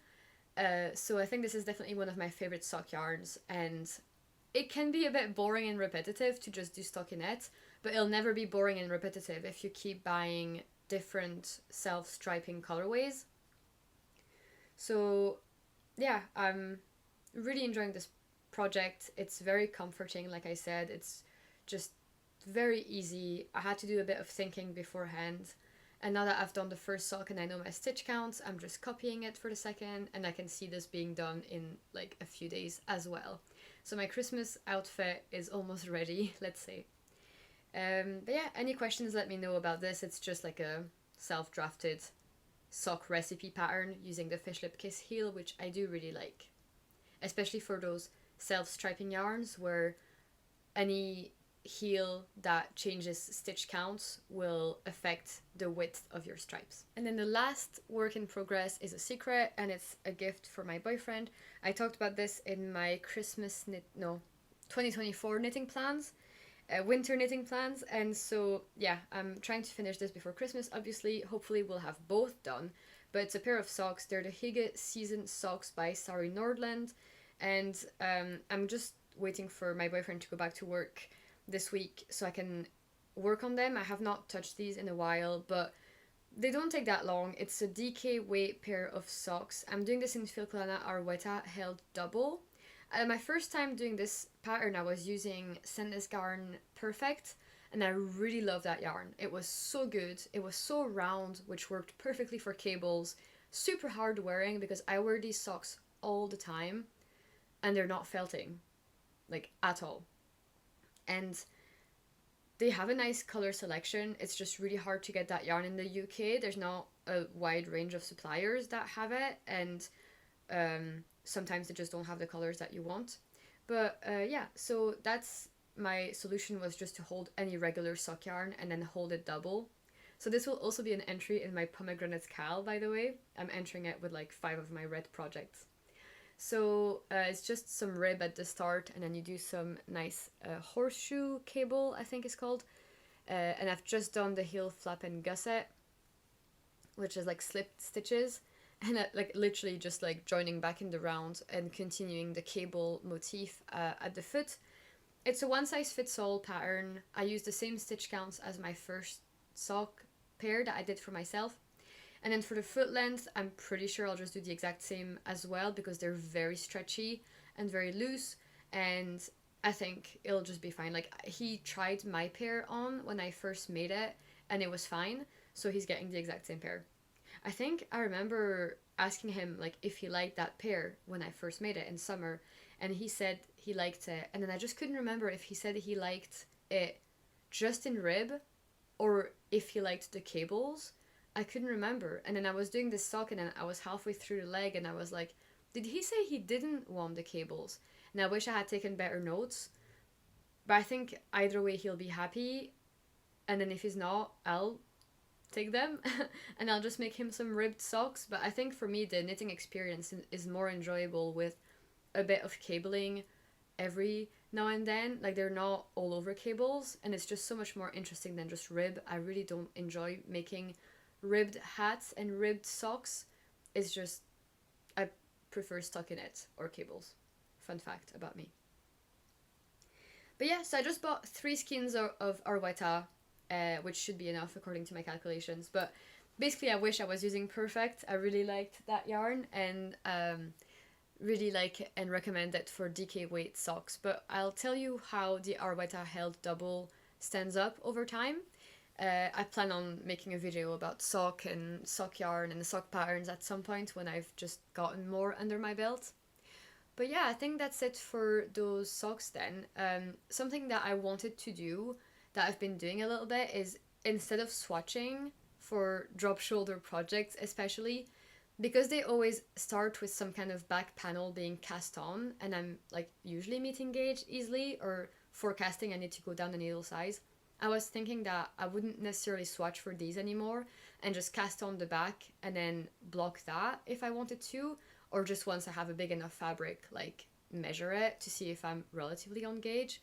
So I think this is definitely one of my favorite sock yarns, and it can be a bit boring and repetitive to just do stockinette, but it'll never be boring and repetitive if you keep buying different self-striping colorways. So yeah, I'm really enjoying this project. It's very comforting, like I said. It's just very easy. I had to do a bit of thinking beforehand. And now that I've done the first sock and I know my stitch counts, I'm just copying it for the second, and I can see this being done in like a few days as well. So my Christmas outfit is almost ready, let's say. But yeah, any questions, let me know about this. It's just like a self-drafted sock recipe pattern using the fish lip kiss heel, which I do really like. Especially for those self-striping yarns where any heel that changes stitch counts will affect the width of your stripes. And then the last work in progress is a secret, and it's a gift for my boyfriend. I talked about this in my 2024 knitting plans, winter knitting plans, and so yeah, I'm trying to finish this before Christmas, obviously. Hopefully we'll have both done, but it's a pair of socks. They're the Hygge Season Socks by Sari Nordland, and I'm just waiting for my boyfriend to go back to work this week so I can work on them. I have not touched these in a while, but they don't take that long. It's a DK weight pair of socks. I'm doing this in Filklana Arweta held double. My first time doing this pattern, I was using Sendless Yarn Perfect, and I really love that yarn. It was so good. It was so round, which worked perfectly for cables. Super hard wearing because I wear these socks all the time, and they're not felting, like at all. And they have a nice color selection. It's just really hard to get that yarn in the UK. There's not a wide range of suppliers that have it, and sometimes they just don't have the colors that you want. But yeah, so that's my solution, was just to hold any regular sock yarn and then hold it double. So this will also be an entry in my Pomegranate KAL, by the way. I'm entering it with like 5 of my red projects. So it's just some rib at the start, and then you do some nice horseshoe cable, I think it's called. And I've just done the heel flap and gusset, which is like slipped stitches, and like literally just like joining back in the round and continuing the cable motif at the foot. It's a one-size-fits-all pattern. I use the same stitch counts as my first sock pair that I did for myself. And then for the foot length, I'm pretty sure I'll just do the exact same as well, because they're very stretchy and very loose, and I think it'll just be fine. Like, he tried my pair on when I first made it, and it was fine, so he's getting the exact same pair. I think I remember asking him like if he liked that pair when I first made it in summer, and he said he liked it, and then I just couldn't remember if he said he liked it just in rib or if he liked the cables. I couldn't remember. And then I was doing this sock, and then I was halfway through the leg, and I was like, did he say he didn't want the cables? And I wish I had taken better notes, but I think either way he'll be happy, and then if he's not, I'll take them and I'll just make him some ribbed socks. But I think for me the knitting experience is more enjoyable with a bit of cabling every now and then. Like, they're not all over cables, and it's just so much more interesting than just rib. I really don't enjoy making ribbed hats and ribbed socks. It's just, I prefer stockinette or cables. Fun fact about me. But yeah, so I just bought 3 skeins of Arweta, which should be enough according to my calculations. But basically I wish I was using Perfect. I really liked that yarn, and really like and recommend it for DK weight socks. But I'll tell you how the Arweta held double stands up over time. I plan on making a video about sock and sock yarn and the sock patterns at some point when I've just gotten more under my belt. But yeah, I think that's it for those socks then. Something that I wanted to do that I've been doing a little bit is, instead of swatching for drop shoulder projects especially, because they always start with some kind of back panel being cast on, and I'm like usually meeting gauge easily, or forecasting I need to go down the needle size, I was thinking that I wouldn't necessarily swatch for these anymore and just cast on the back and then block that if I wanted to, or just once I have a big enough fabric, like measure it to see if I'm relatively on gauge.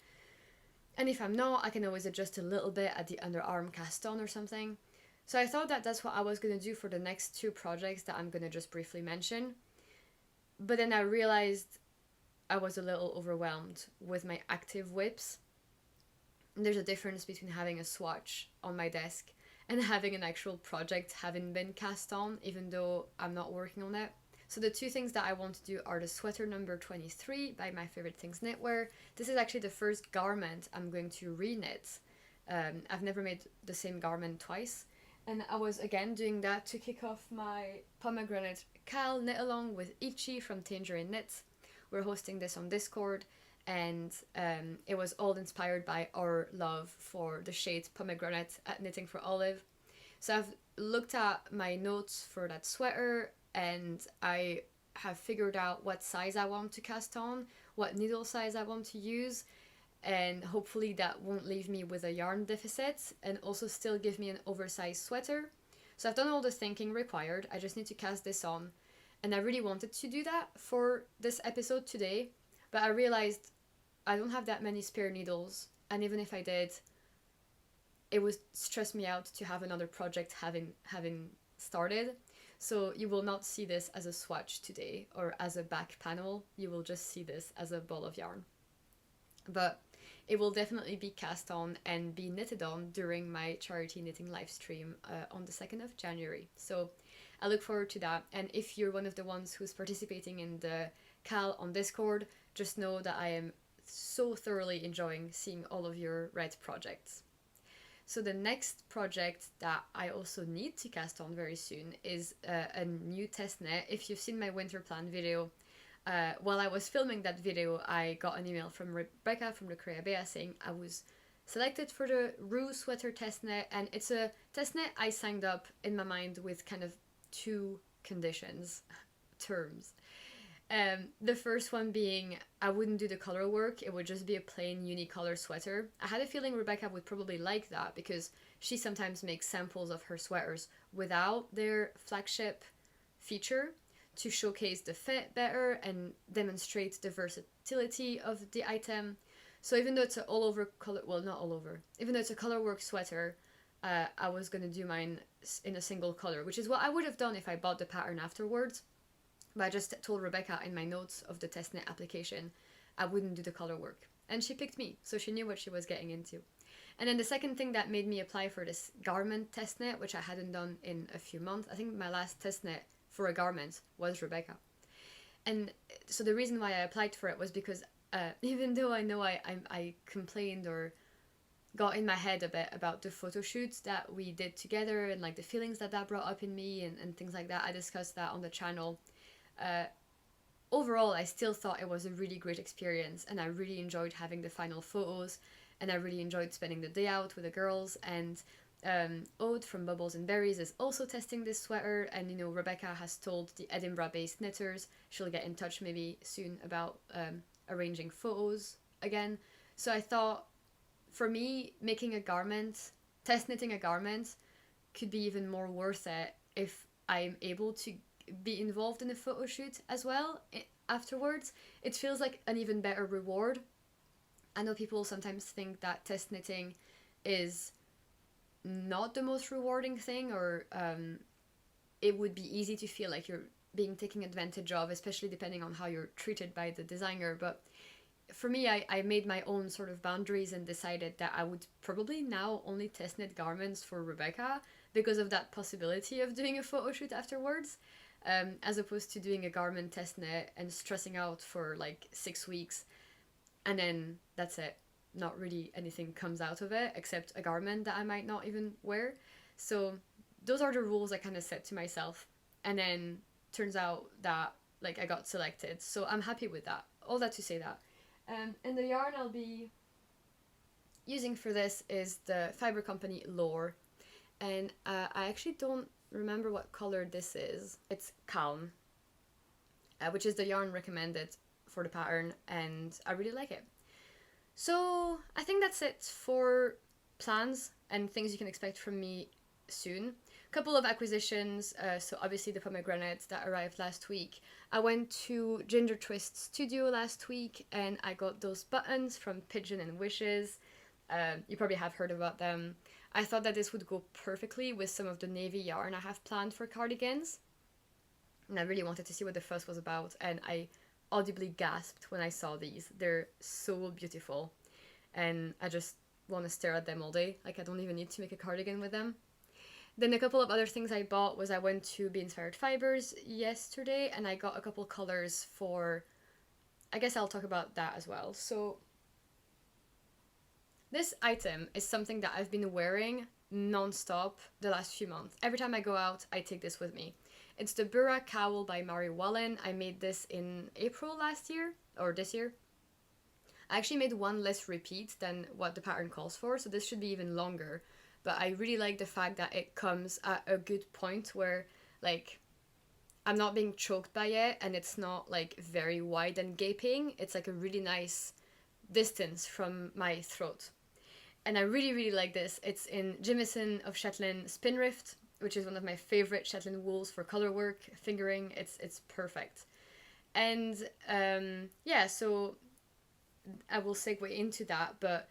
And if I'm not, I can always adjust a little bit at the underarm cast on or something. So I thought that that's what I was going to do for the next 2 projects that I'm going to just briefly mention. But then I realized I was a little overwhelmed with my active whips. And there's a difference between having a swatch on my desk and having an actual project having been cast on, even though I'm not working on it. So the two things that I want to do are the sweater number 23 by My Favorite Things Knitwear. This is actually the first garment I'm going to re-knit. I've never made the same garment twice. And I was again doing that to kick off my pomegranate KAL knit along with Ichi from Tangerine Knits. We're hosting this on Discord, and it was all inspired by our love for the shade pomegranate at Knitting for Olive. So I've looked at my notes for that sweater, and I have figured out what size I want to cast on, what needle size I want to use, and hopefully that won't leave me with a yarn deficit and also still give me an oversized sweater. So I've done all the thinking required. I just need to cast this on, and I really wanted to do that for this episode today, but I realized I don't have that many spare needles, and even if I did, it would stress me out to have another project having started. So you will not see this as a swatch today or as a back panel. You will just see this as a ball of yarn. But it will definitely be cast on and be knitted on during my charity knitting live stream on the 2nd of January. So I look forward to that. And if you're one of the ones who's participating in the KAL on Discord, just know that I am so thoroughly enjoying seeing all of your red projects. So the next project that I also need to cast on very soon is a new test knit. If you've seen my winter plan video, while I was filming that video, I got an email from Rebecca from the Korea Bea saying I was selected for the Rue sweater test knit, and it's a test knit I signed up in my mind with kind of two terms. The first one being I wouldn't do the color work, it would just be a plain unicolor sweater. I had a feeling Rebecca would probably like that because she sometimes makes samples of her sweaters without their flagship feature to showcase the fit better and demonstrate the versatility of the item. So even though it's an all over color, well, not all over, even though it's a color work sweater, I was gonna do mine in a single color, which is what I would have done if I bought the pattern afterwards. But I just told Rebecca in my notes of the testnet application I wouldn't do the color work. And she picked me, so she knew what she was getting into. And then the second thing that made me apply for this garment testnet, which I hadn't done in a few months, I think my last testnet for a garment was Rebecca. And so the reason why I applied for it was because even though I know I complained or got in my head a bit about the photo shoots that we did together and like the feelings that brought up in me and things like that, I discussed that on the channel. Overall, I still thought it was a really great experience, and I really enjoyed having the final photos, and I really enjoyed spending the day out with the girls. And Aude from Bubbles and Berries is also testing this sweater, and you know, Rebecca has told the Edinburgh-based knitters she'll get in touch maybe soon about arranging photos again. So I thought, for me, making a garment, test knitting a garment, could be even more worth it if I'm able to be involved in a photo shoot as well afterwards. It feels like an even better reward. I know people sometimes think that test knitting is not the most rewarding thing, or it would be easy to feel like you're being taken advantage of, especially depending on how you're treated by the designer. But for me, I made my own sort of boundaries and decided that I would probably now only test knit garments for Rebecca because of that possibility of doing a photo shoot afterwards. As opposed to doing a garment test knit and stressing out for like 6 weeks, and then that's it. Not really anything comes out of it except a garment that I might not even wear. So those are the rules I kind of set to myself, and then turns out that like I got selected. So I'm happy with that. All that to say that. And the yarn I'll be using for this is the fiber company Lore, and I actually don't remember what color this is. It's Calm, which is the yarn recommended for the pattern, and I really like it. So I think that's it for plans and things you can expect from me soon. A couple of acquisitions, so obviously the pomegranate that arrived last week. I went to Ginger Twist Studio last week and I got those buttons from Pigeon and Wishes. You probably have heard about them. I thought that this would go perfectly with some of the navy yarn I have planned for cardigans. And I really wanted to see what the fuss was about, and I audibly gasped when I saw these. They're so beautiful, and I just want to stare at them all day. Like, I don't even need to make a cardigan with them. Then a couple of other things I bought was I went to Be Inspired Fibers yesterday, and I got a couple colors for, I guess I'll talk about that as well. So this item is something that I've been wearing non-stop the last few months. Every time I go out, I take this with me. It's the Set Cowl by Mari Wallen. I made this in April last year, or this year. I actually made one less repeat than what the pattern calls for, so this should be even longer. But I really like the fact that it comes at a good point where, like, I'm not being choked by it, and it's not, like, very wide and gaping. It's, like, a really nice distance from my throat. And I really, really like this. It's in Jimison of Shetland Spinrift, which is one of my favorite Shetland wools for color work, fingering. It's perfect. And yeah, so I will segue into that, but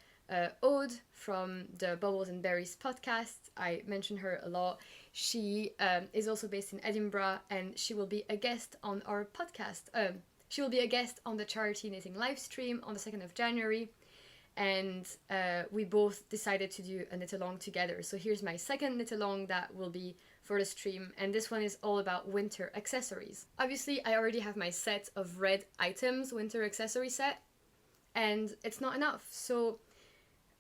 Aude from the Bubbles and Berries podcast, I mention her a lot. She is also based in Edinburgh, and she will be a guest on our podcast. She will be a guest on the charity knitting live stream on the 2nd of January, and we both decided to do a knit along together. So here's my second knit along that will be for the stream, and this one is all about winter accessories. Obviously, I already have my set of red items, winter accessory set, and it's not enough. So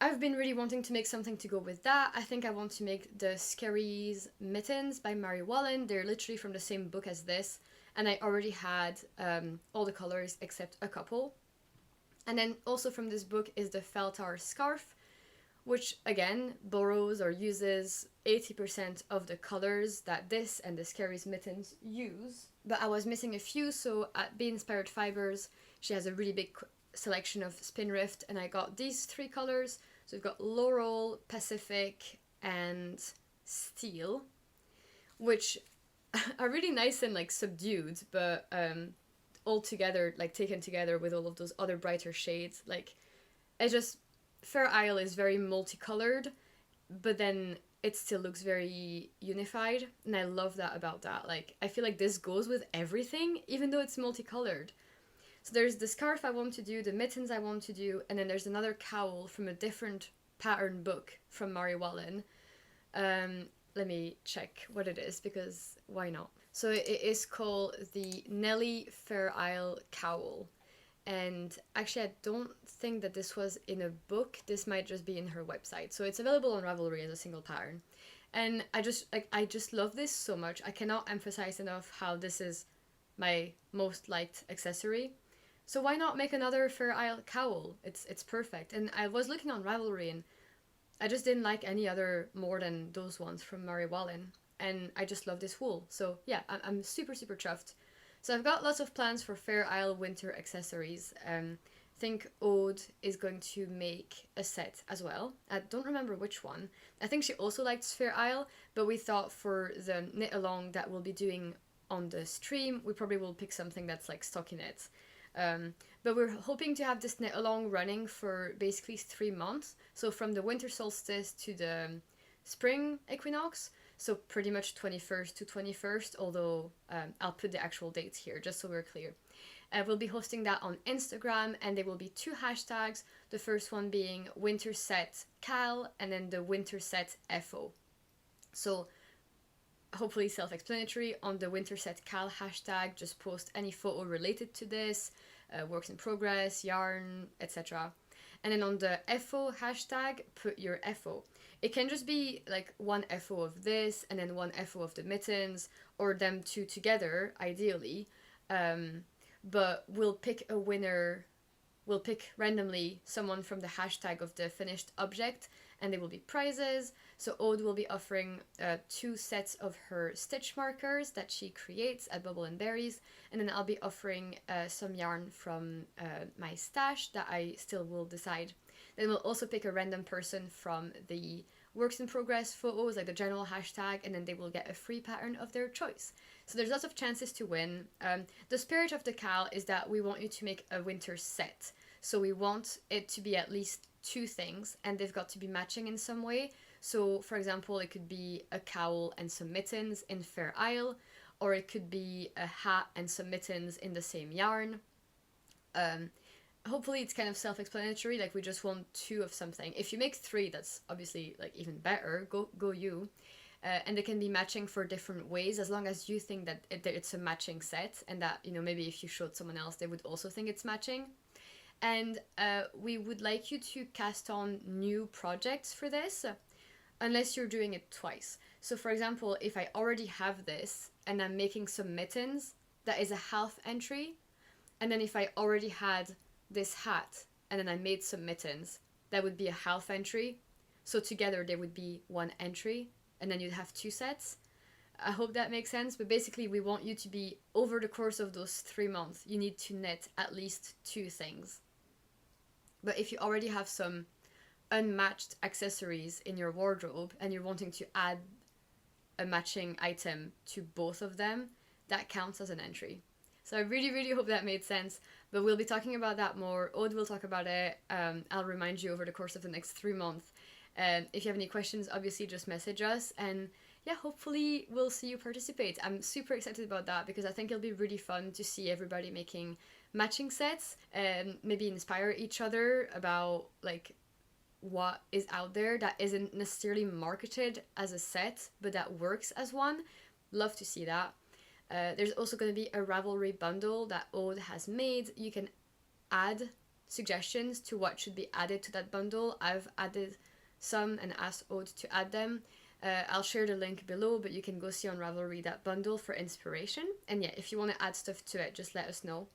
I've been really wanting to make something to go with that. I think I want to make the Skerries Mittens by Mari Wallen. They're literally from the same book as this, and I already had all the colors except a couple. And then also from this book is the Feltar Scarf, which again borrows or uses 80% of the colors that this and the Skerries Mittens use. But I was missing a few, so at Be Inspired Fibers, she has a really big selection of Spinrift, and I got these 3 colors. So we've got Laurel, Pacific, and Steel, which are really nice and like subdued, but all together, like taken together with all of those other brighter shades, like it just, Fair Isle is very multicolored, but then it still looks very unified, and I love that about that. Like, I feel like this goes with everything, even though it's multicolored. So there's the scarf I want to do, the mittens I want to do, and then there's another cowl from a different pattern book from Mari Wallen. Let me check what it is, because why not? So it is called the Nelly Fair Isle Cowl. And actually, I don't think that this was in a book. This might just be in her website. So it's available on Ravelry as a single pattern. And I just love this so much. I cannot emphasize enough how this is my most liked accessory. So why not make another Fair Isle cowl? It's perfect. And I was looking on Ravelry, and I just didn't like any other more than those ones from Mari Wallen. And I just love this wool. So yeah, I'm super, super chuffed. So I've got lots of plans for Fair Isle winter accessories. I think Aude is going to make a set as well. I don't remember which one. I think she also likes Fair Isle, but we thought for the knit along that we'll be doing on the stream, we probably will pick something that's like stockinette. But we're hoping to have this knit along running for basically 3 months. So from the winter solstice to the spring equinox. So pretty much 21st to 21st, although I'll put the actual dates here just so we're clear. We'll be hosting that on Instagram, and there will be 2 hashtags. The first one being Winter Set KAL, and then the Winter Set FO. So hopefully self-explanatory. On the Winter Set KAL hashtag, just post any photo related to this, works in progress, yarn, etc. And then on the FO hashtag, put your FO. It can just be like one FO of this and then one FO of the mittens, or them 2 together, ideally. But we'll pick a winner. We'll pick randomly someone from the hashtag of the finished object, and there will be prizes. So Aude will be offering 2 sets of her stitch markers that she creates at Bubble and Berries, and then I'll be offering some yarn from my stash that I still will decide. Then we'll also pick a random person from the works in progress photos, like the general hashtag, and then they will get a free pattern of their choice. So there's lots of chances to win. The spirit of the KAL is that we want you to make a winter set. So we want it to be at least 2 things, and they've got to be matching in some way. So for example, it could be a cowl and some mittens in Fair Isle, or it could be a hat and some mittens in the same yarn. Hopefully it's kind of self-explanatory, like we just want 2 of something. If you make 3, that's obviously like even better, go you. And they can be matching for different ways, as long as you think that it's a matching set, and that, you know, maybe if you showed someone else, they would also think it's matching. And we would like you to cast on new projects for this, unless you're doing it twice. So for example, if I already have this and I'm making some mittens, that is a half entry. And then if I already had this hat and then I made some mittens, that would be a half entry. So together they would be 1 entry, and then you'd have 2 sets. I hope that makes sense, but basically we want you to be, over the course of those 3 months, you need to knit at least 2 things. But if you already have some unmatched accessories in your wardrobe and you're wanting to add a matching item to both of them, that counts as an entry. So I really, really hope that made sense, but we'll be talking about that more. Aude will talk about it. I'll remind you over the course of the next 3 months. If you have any questions, obviously just message us, and yeah, hopefully we'll see you participate. I'm super excited about that because I think it'll be really fun to see everybody making matching sets and maybe inspire each other about like what is out there that isn't necessarily marketed as a set but that works as one. Love to see that. There's also going to be a Ravelry bundle that Aude has made. You can add suggestions to what should be added to that bundle. I've added some and asked Aude to add them. I'll share the link below, but you can go see on Ravelry that bundle for inspiration. And yeah, if you want to add stuff to it, just let us know.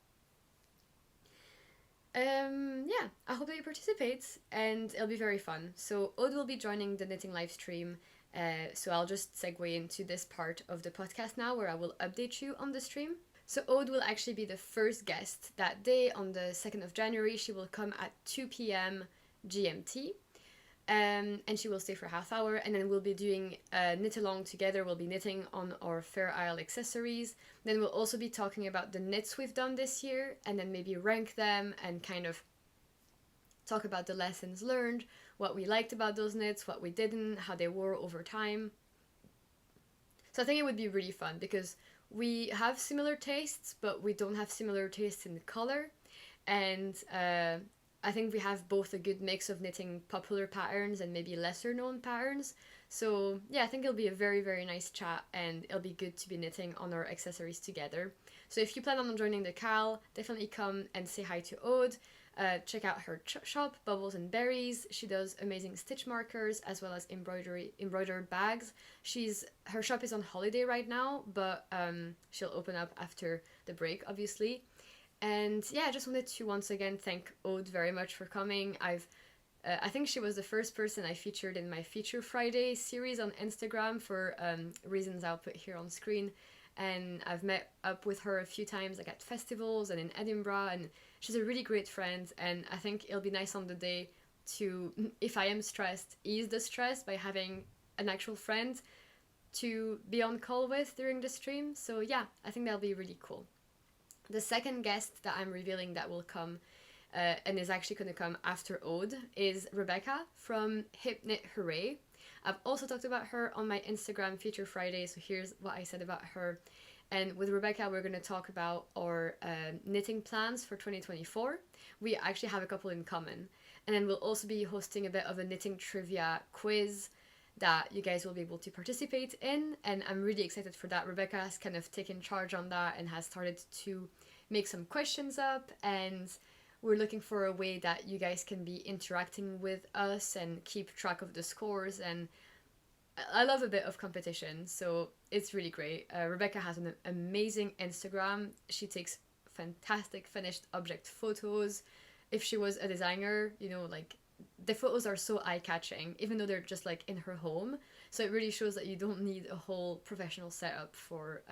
Yeah, I hope that you participate, and it'll be very fun. So Aude will be joining the knitting live stream, so I'll just segue into this part of the podcast now where I will update you on the stream. So Aude will actually be the first guest that day on the 2nd of January. She will come at 2 p.m. GMT. And she will stay for a half hour, and then we'll be doing a knit along together. We'll be knitting on our Fair Isle accessories. Then we'll also be talking about the knits we've done this year, and then maybe rank them and kind of talk about the lessons learned, what we liked about those knits, what we didn't, how they wore over time. So I think it would be really fun because we have similar tastes, but we don't have similar tastes in color. And I think we have both a good mix of knitting popular patterns and maybe lesser known patterns. So yeah, I think it'll be a very, very nice chat, and it'll be good to be knitting on our accessories together. So if you plan on joining the KAL, definitely come and say hi to Aude. Check out her shop, Bubbles and Berries. She does amazing stitch markers as well as embroidered bags. Her shop is on holiday right now, but she'll open up after the break, obviously. And yeah, I just wanted to once again thank Aude very much for coming. I think she was the first person I featured in my Feature Friday series on Instagram for reasons I'll put here on screen. And I've met up with her a few times, like at festivals and in Edinburgh, and she's a really great friend. And I think it'll be nice on the day to, if I am stressed, ease the stress by having an actual friend to be on call with during the stream. So yeah, I think that'll be really cool. The second guest that I'm revealing that will come and is actually going to come after Aude is Rebecca from Hip Knit Hooray. I've also talked about her on my Instagram Feature Friday, so here's what I said about her. And with Rebecca, we're going to talk about our knitting plans for 2024. We actually have a couple in common. And then we'll also be hosting a bit of a knitting trivia quiz that you guys will be able to participate in, and I'm really excited for that. Rebecca has kind of taken charge on that and has started to make some questions up, and we're looking for a way that you guys can be interacting with us and keep track of the scores, and I love a bit of competition, so it's really great. Rebecca has an amazing Instagram. She takes fantastic finished object photos. If she was a designer, you know, like, the photos are so eye-catching, even though they're just like in her home. So it really shows that you don't need a whole professional setup for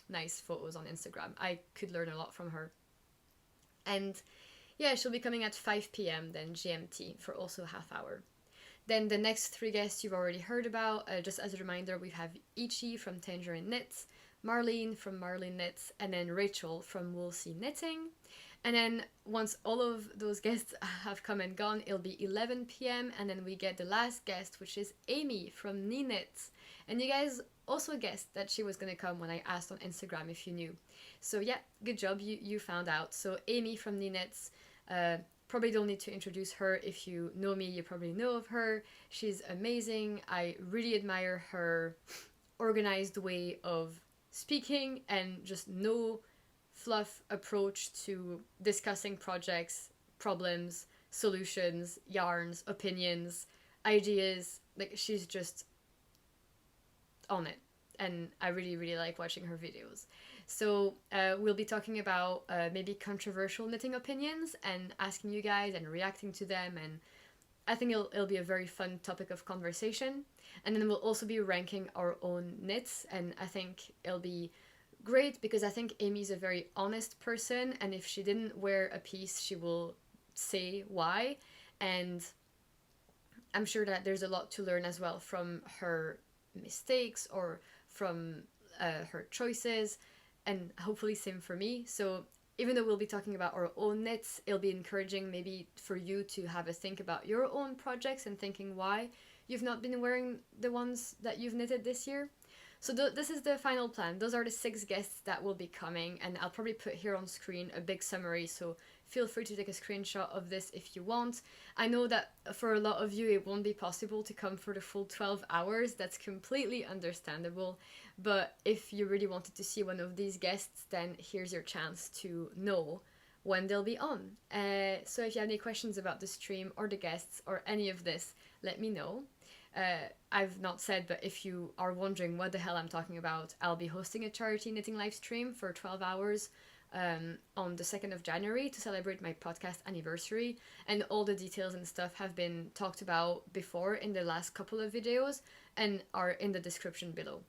nice photos on Instagram. I could learn a lot from her. And yeah, she'll be coming at 5 p.m. then GMT for also a half hour. Then the next 3 guests you've already heard about. Just as a reminder, we have Ichi from Tangerine Knits, Marlene from Marlene Knits, and then Rachel from Woolsey Knitting. And then once all of those guests have come and gone, it'll be 11 p.m. and then we get the last guest, which is Amy from Knee Knits. And you guys also guessed that she was gonna come when I asked on Instagram if you knew. So yeah, good job, you found out. So Amy from Ninet's, probably don't need to introduce her. If you know me, you probably know of her. She's amazing. I really admire her organized way of speaking and just no fluff approach to discussing projects, problems, solutions, yarns, opinions, ideas. Like, she's just on it, and I really, really like watching her videos. So we'll be talking about maybe controversial knitting opinions and asking you guys and reacting to them, and I think it'll be a very fun topic of conversation. And then we'll also be ranking our own knits, and I think it'll be great because I think Amy's a very honest person, and if she didn't wear a piece, she will say why. And I'm sure that there's a lot to learn as well from her mistakes or from her choices, and hopefully same for me. So even though we'll be talking about our own knits, it'll be encouraging maybe for you to have a think about your own projects and thinking why you've not been wearing the ones that you've knitted this year. So this is the final plan. Those are the 6 guests that will be coming, and I'll probably put here on screen a big summary, so feel free to take a screenshot of this if you want. I know that for a lot of you it won't be possible to come for the full 12 hours, that's completely understandable, but if you really wanted to see one of these guests, then here's your chance to know when they'll be on. So if you have any questions about the stream or the guests or any of this, let me know. I've not said, but if you are wondering what the hell I'm talking about, I'll be hosting a charity knitting live stream for 12 hours on the 2nd of January to celebrate my podcast anniversary, and all the details and stuff have been talked about before in the last couple of videos and are in the description below.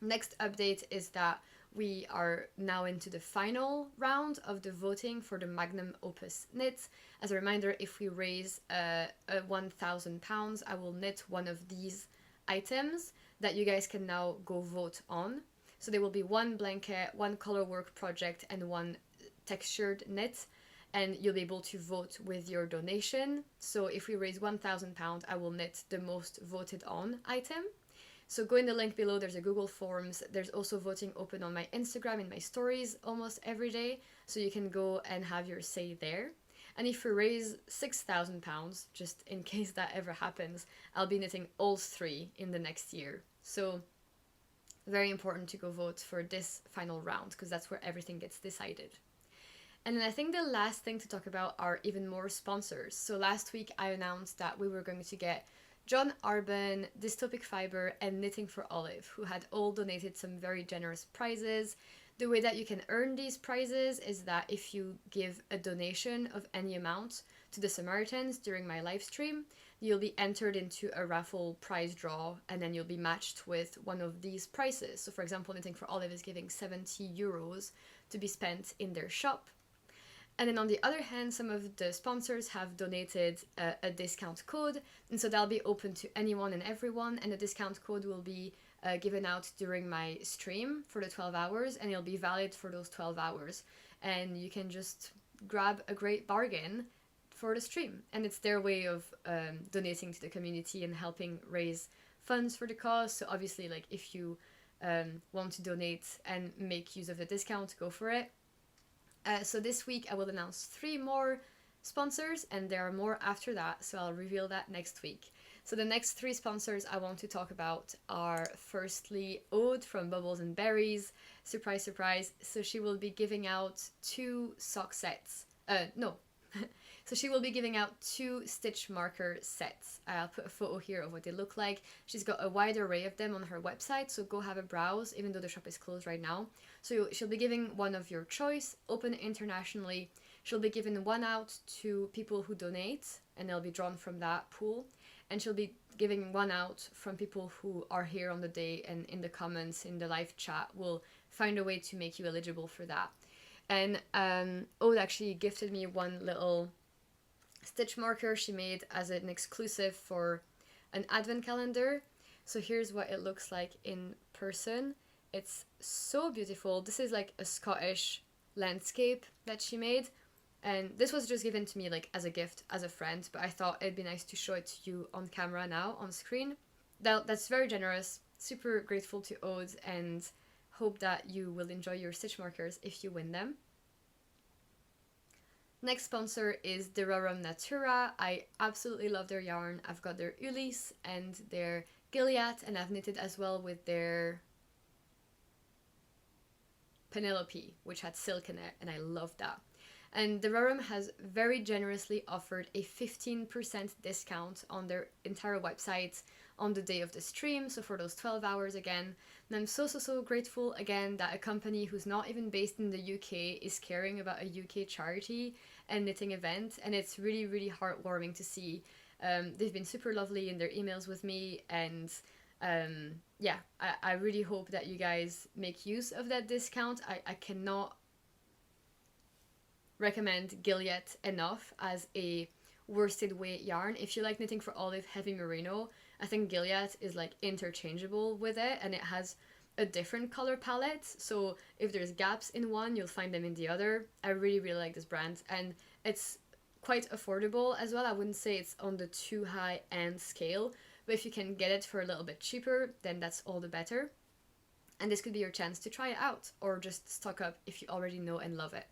Next update is that we are now into the final round of the voting for the Magnum Opus knits. As a reminder, if we raise £1,000, I will knit one of these items that you guys can now go vote on. So there will be 1 blanket, 1 color work project, and 1 textured knit, and you'll be able to vote with your donation. So if we raise £1,000, I will knit the most voted on item. So go in the link below, there's a Google Forms. There's also voting open on my Instagram in my stories almost every day, so you can go and have your say there. And if we raise £6,000, just in case that ever happens, I'll be knitting all 3 in the next year. So very important to go vote for this final round, because that's where everything gets decided. And then I think the last thing to talk about are even more sponsors. So last week I announced that we were going to get John Arben, Dystopic Fiber, and Knitting for Olive, who had all donated some very generous prizes. The way that you can earn these prizes is that if you give a donation of any amount to the Samaritans during my live stream, you'll be entered into a raffle prize draw, and then you'll be matched with one of these prizes. So for example, Knitting for Olive is giving €70 to be spent in their shop. And then on the other hand, some of the sponsors have donated a discount code, and so that'll be open to anyone and everyone, and the discount code will be given out during my stream for the 12 hours, and it'll be valid for those 12 hours. And you can just grab a great bargain for the stream, and it's their way of donating to the community and helping raise funds for the cause. So obviously, like, if you want to donate and make use of the discount, go for it. So this week I will announce 3 more sponsors, and there are more after that, so I'll reveal that next week. So the next 3 sponsors I want to talk about are firstly Aude from Bubbles and Berries. Surprise, surprise. So she will be giving out 2 sock sets. So she will be giving out 2 stitch marker sets. I'll put a photo here of what they look like. She's got a wide array of them on her website, so go have a browse, even though the shop is closed right now. So she'll be giving one of your choice, open internationally. She'll be giving 1 out to people who donate, and they'll be drawn from that pool. And she'll be giving 1 out from people who are here on the day, and in the comments, in the live chat, we'll find a way to make you eligible for that. And Aude actually gifted me 1 little stitch marker she made as an exclusive for an advent calendar. So here's what it looks like in person. It's so beautiful. This is like a Scottish landscape that she made, and this was just given to me like as a gift as a friend, but I thought it'd be nice to show it to you on camera now on screen. That's very generous. super grateful to Aude and hope that you will enjoy your stitch markers if you win them. Next sponsor is the Rarum Natura. I absolutely love their yarn. I've got their Ulysse and their Gilead, and I've knitted as well with their Penelope, which had silk in it, and I love that. And the Rarum has very generously offered a 15% discount on their entire website on the day of the stream, so for those 12 hours again. And I'm so grateful again that a company who's not even based in the UK is caring about a UK charity and knitting event, and it's really heartwarming to see. They've been super lovely in their emails with me, and yeah, I really hope that you guys make use of that discount. I cannot recommend Gilead enough as a worsted weight yarn. If you like knitting for olive heavy merino, I think Gilead is like interchangeable with it, and it has a different color palette, so if there's gaps in one, you'll find them in the other. I really like this brand, and it's quite affordable as well. I wouldn't say it's on the too high end scale, but if you can get it for a little bit cheaper, then that's all the better. And this could be your chance to try it out, or just stock up if you already know and love it.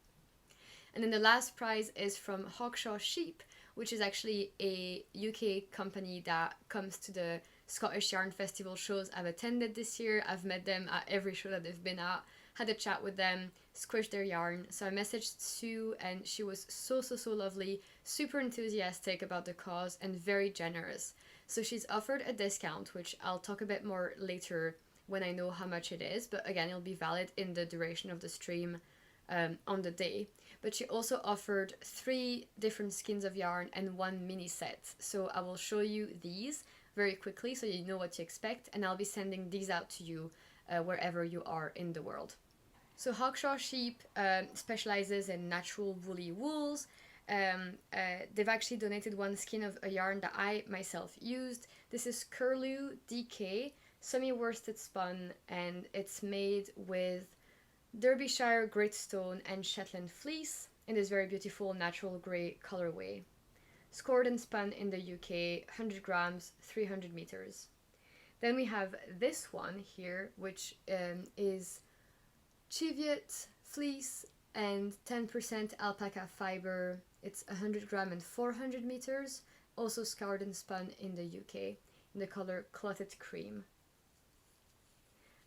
And then the last prize is from Hawkshaw Sheep, which is actually a UK company that comes to the Scottish Yarn Festival shows I've attended this year. I've met them at every show that they've been at, had a chat with them, squished their yarn. So I messaged Sue, and she was so lovely, super enthusiastic about the cause and very generous. So she's offered a discount, which I'll talk a bit more later when I know how much it is, but again, it'll be valid in the duration of the stream on the day. But she also offered 3 different skeins of yarn and 1 mini set. So I will show you these very quickly so you know what to expect, and I'll be sending these out to you wherever you are in the world. So Hawkshaw Sheep specializes in natural woolly wools. They've actually donated 1 skein of a yarn that I myself used. This is Curlew DK semi-worsted spun, and it's made with Derbyshire Gritstone and Shetland fleece in this very beautiful natural grey colorway. Scored and spun in the UK, 100 grams, 300 meters. Then we have this one here, which is Cheviot fleece and 10% alpaca fiber. It's 100 gram and 400 meters, also scored and spun in the UK in the color Clotted Cream.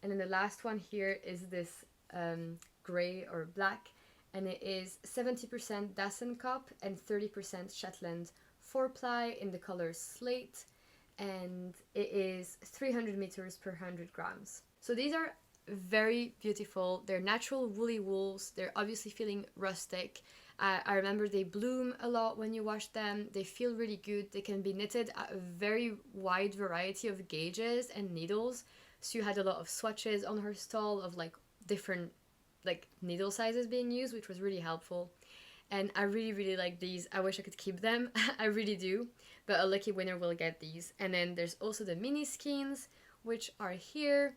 And then the last one here is this grey or black, and it is 70% Dassenkop and 30% Shetland 4-ply in the color Slate, and it is 300 meters per 100 grams. So these are very beautiful. They're natural woolly wools. They're obviously feeling rustic. I remember they bloom a lot when you wash them. They feel really good. They can be knitted at a very wide variety of gauges and needles. Sue had a lot of swatches on her stall of like different like needle sizes being used, which was really helpful. And I really like these. I wish I could keep them. I really do, but a lucky winner will get these. And then there's also the mini skeins, which are here.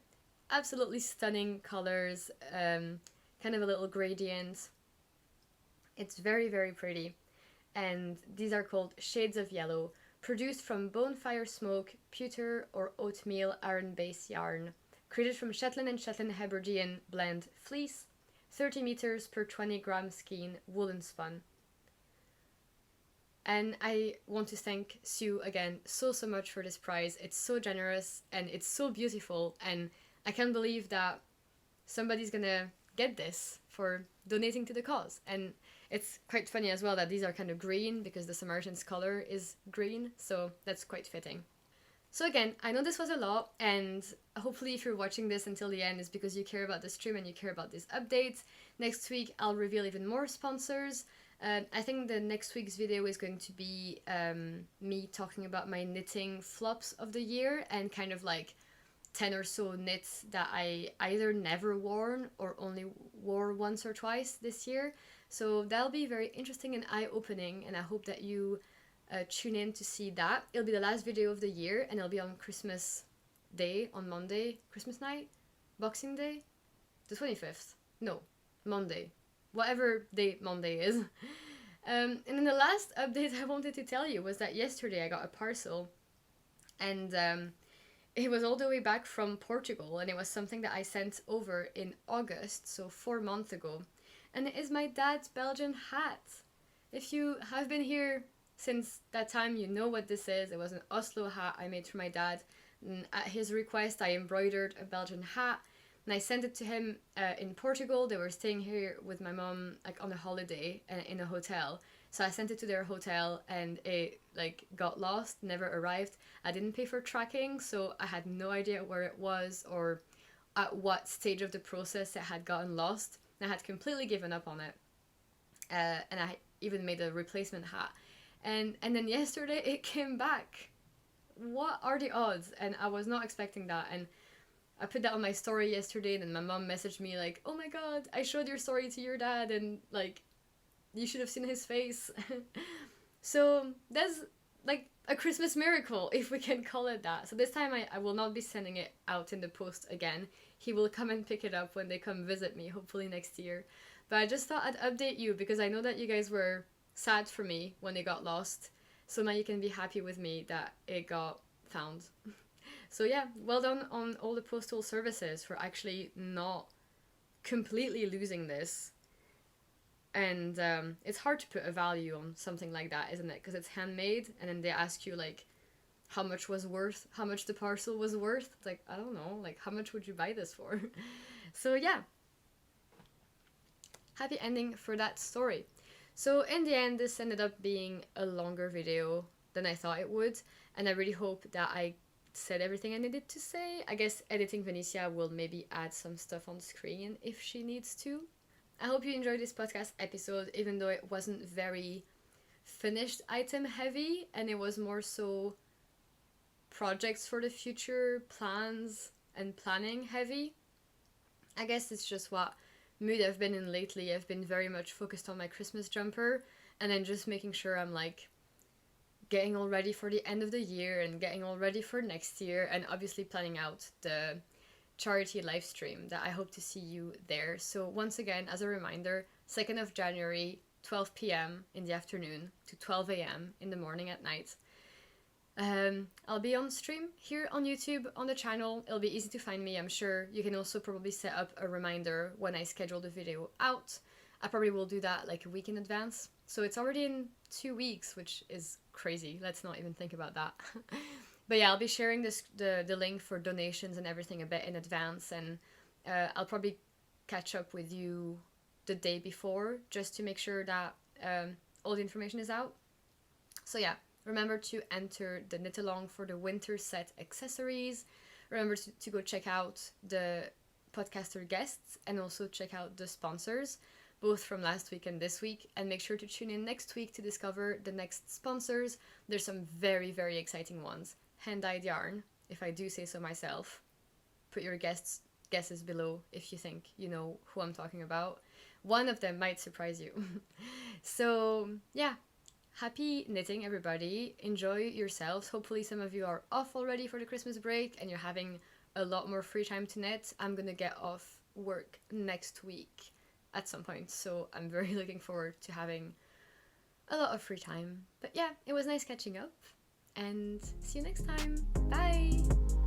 Absolutely stunning colors, kind of a little gradient. It's very pretty. And these are called Shades of Yellow, produced from bonfire smoke, pewter or oatmeal iron-based yarn. Created from Shetland and Shetland Hebridean blend fleece, 30 meters per 20 gram skein, woolen spun. And I want to thank Sue again so much for this prize. It's so generous and it's so beautiful, and I can't believe that somebody's gonna get this for donating to the cause. And it's quite funny as well that these are kind of green because the Samaritan's color is green, so that's quite fitting. So again, I know this was a lot, and hopefully if you're watching this until the end, it's because you care about the stream and you care about these updates. Next week, I'll reveal even more sponsors. I think the next week's video is going to be me talking about my knitting flops of the year and kind of like 10 or so knits that I either never worn or only wore once or twice this year. So that'll be very interesting and eye-opening, and I hope that you tune in to see that. It'll be the last video of the year, and it'll be on Christmas Day, on Monday, Christmas night, Boxing Day, the 25th, no, Monday, whatever day Monday is. And then the last update I wanted to tell you was that yesterday I got a parcel, and it was all the way back from Portugal, and it was something that I sent over in August, so 4 months ago. And it is my dad's Belgian hat. If you have been here since that time, you know what this is. It was an Oslo hat I made for my dad. And at his request, I embroidered a Belgian hat, and I sent it to him in Portugal. They were staying here with my mom, like on a holiday in a hotel. So I sent it to their hotel, and it like got lost, never arrived. I didn't pay for tracking, so I had no idea where it was or at what stage of the process it had gotten lost. I had completely given up on it, and I even made a replacement hat. And then yesterday it came back. What are the odds? And I was not expecting that. And I put that on my story yesterday, and then my mom messaged me like, "Oh my god, I showed your story to your dad, and like, you should have seen his face." So that's like a Christmas miracle, if we can call it that. So this time I will not be sending it out in the post again. He will come and pick it up when they come visit me, hopefully next year. But I just thought I'd update you because I know that you guys were sad for me when they got lost. So now you can be happy with me that it got found. So yeah, well done on all the postal services for actually not completely losing this. And it's hard to put a value on something like that, isn't it? Because it's handmade, and then they ask you like how much the parcel was worth. It's like, I don't know, like how much would you buy this for? So yeah, happy ending for that story. So in the end, this ended up being a longer video than I thought it would, and I really hope that I said everything I needed to say. I guess editing Vanissia will maybe add some stuff on screen if she needs to. I hope you enjoyed this podcast episode, even though it wasn't very finished item heavy, and it was more so projects for the future, plans and planning heavy. I guess it's just what mood I've been in lately. I've been very much focused on my Christmas jumper, and then just making sure I'm like getting all ready for the end of the year and getting all ready for next year, and obviously planning out the charity live stream that I hope to see you there. So once again, as a reminder, 2nd of January, 12 p.m. in the afternoon to 12 a.m. in the morning at night. I'll be on stream here on YouTube on the channel. It'll be easy to find me, I'm sure. You can also probably set up a reminder when I schedule the video out. I probably will do that like a week in advance. So it's already in 2 weeks, which is crazy. Let's not even think about that. But yeah, I'll be sharing the link for donations and everything a bit in advance, and I'll probably catch up with you the day before just to make sure that all the information is out. So yeah, remember to enter the knit along for the winter set accessories. Remember to go check out the podcaster guests and also check out the sponsors, both from last week and this week, and make sure to tune in next week to discover the next sponsors. There's some very, very exciting ones. Hand-dyed yarn, if I do say so myself. Put your guesses below if you think you know who I'm talking about. One of them might surprise you. So yeah, happy knitting, everybody. Enjoy yourselves. Hopefully some of you are off already for the Christmas break and you're having a lot more free time to knit. I'm gonna get off work next week at some point, so I'm very looking forward to having a lot of free time. But yeah, it was nice catching up, and see you next time. Bye!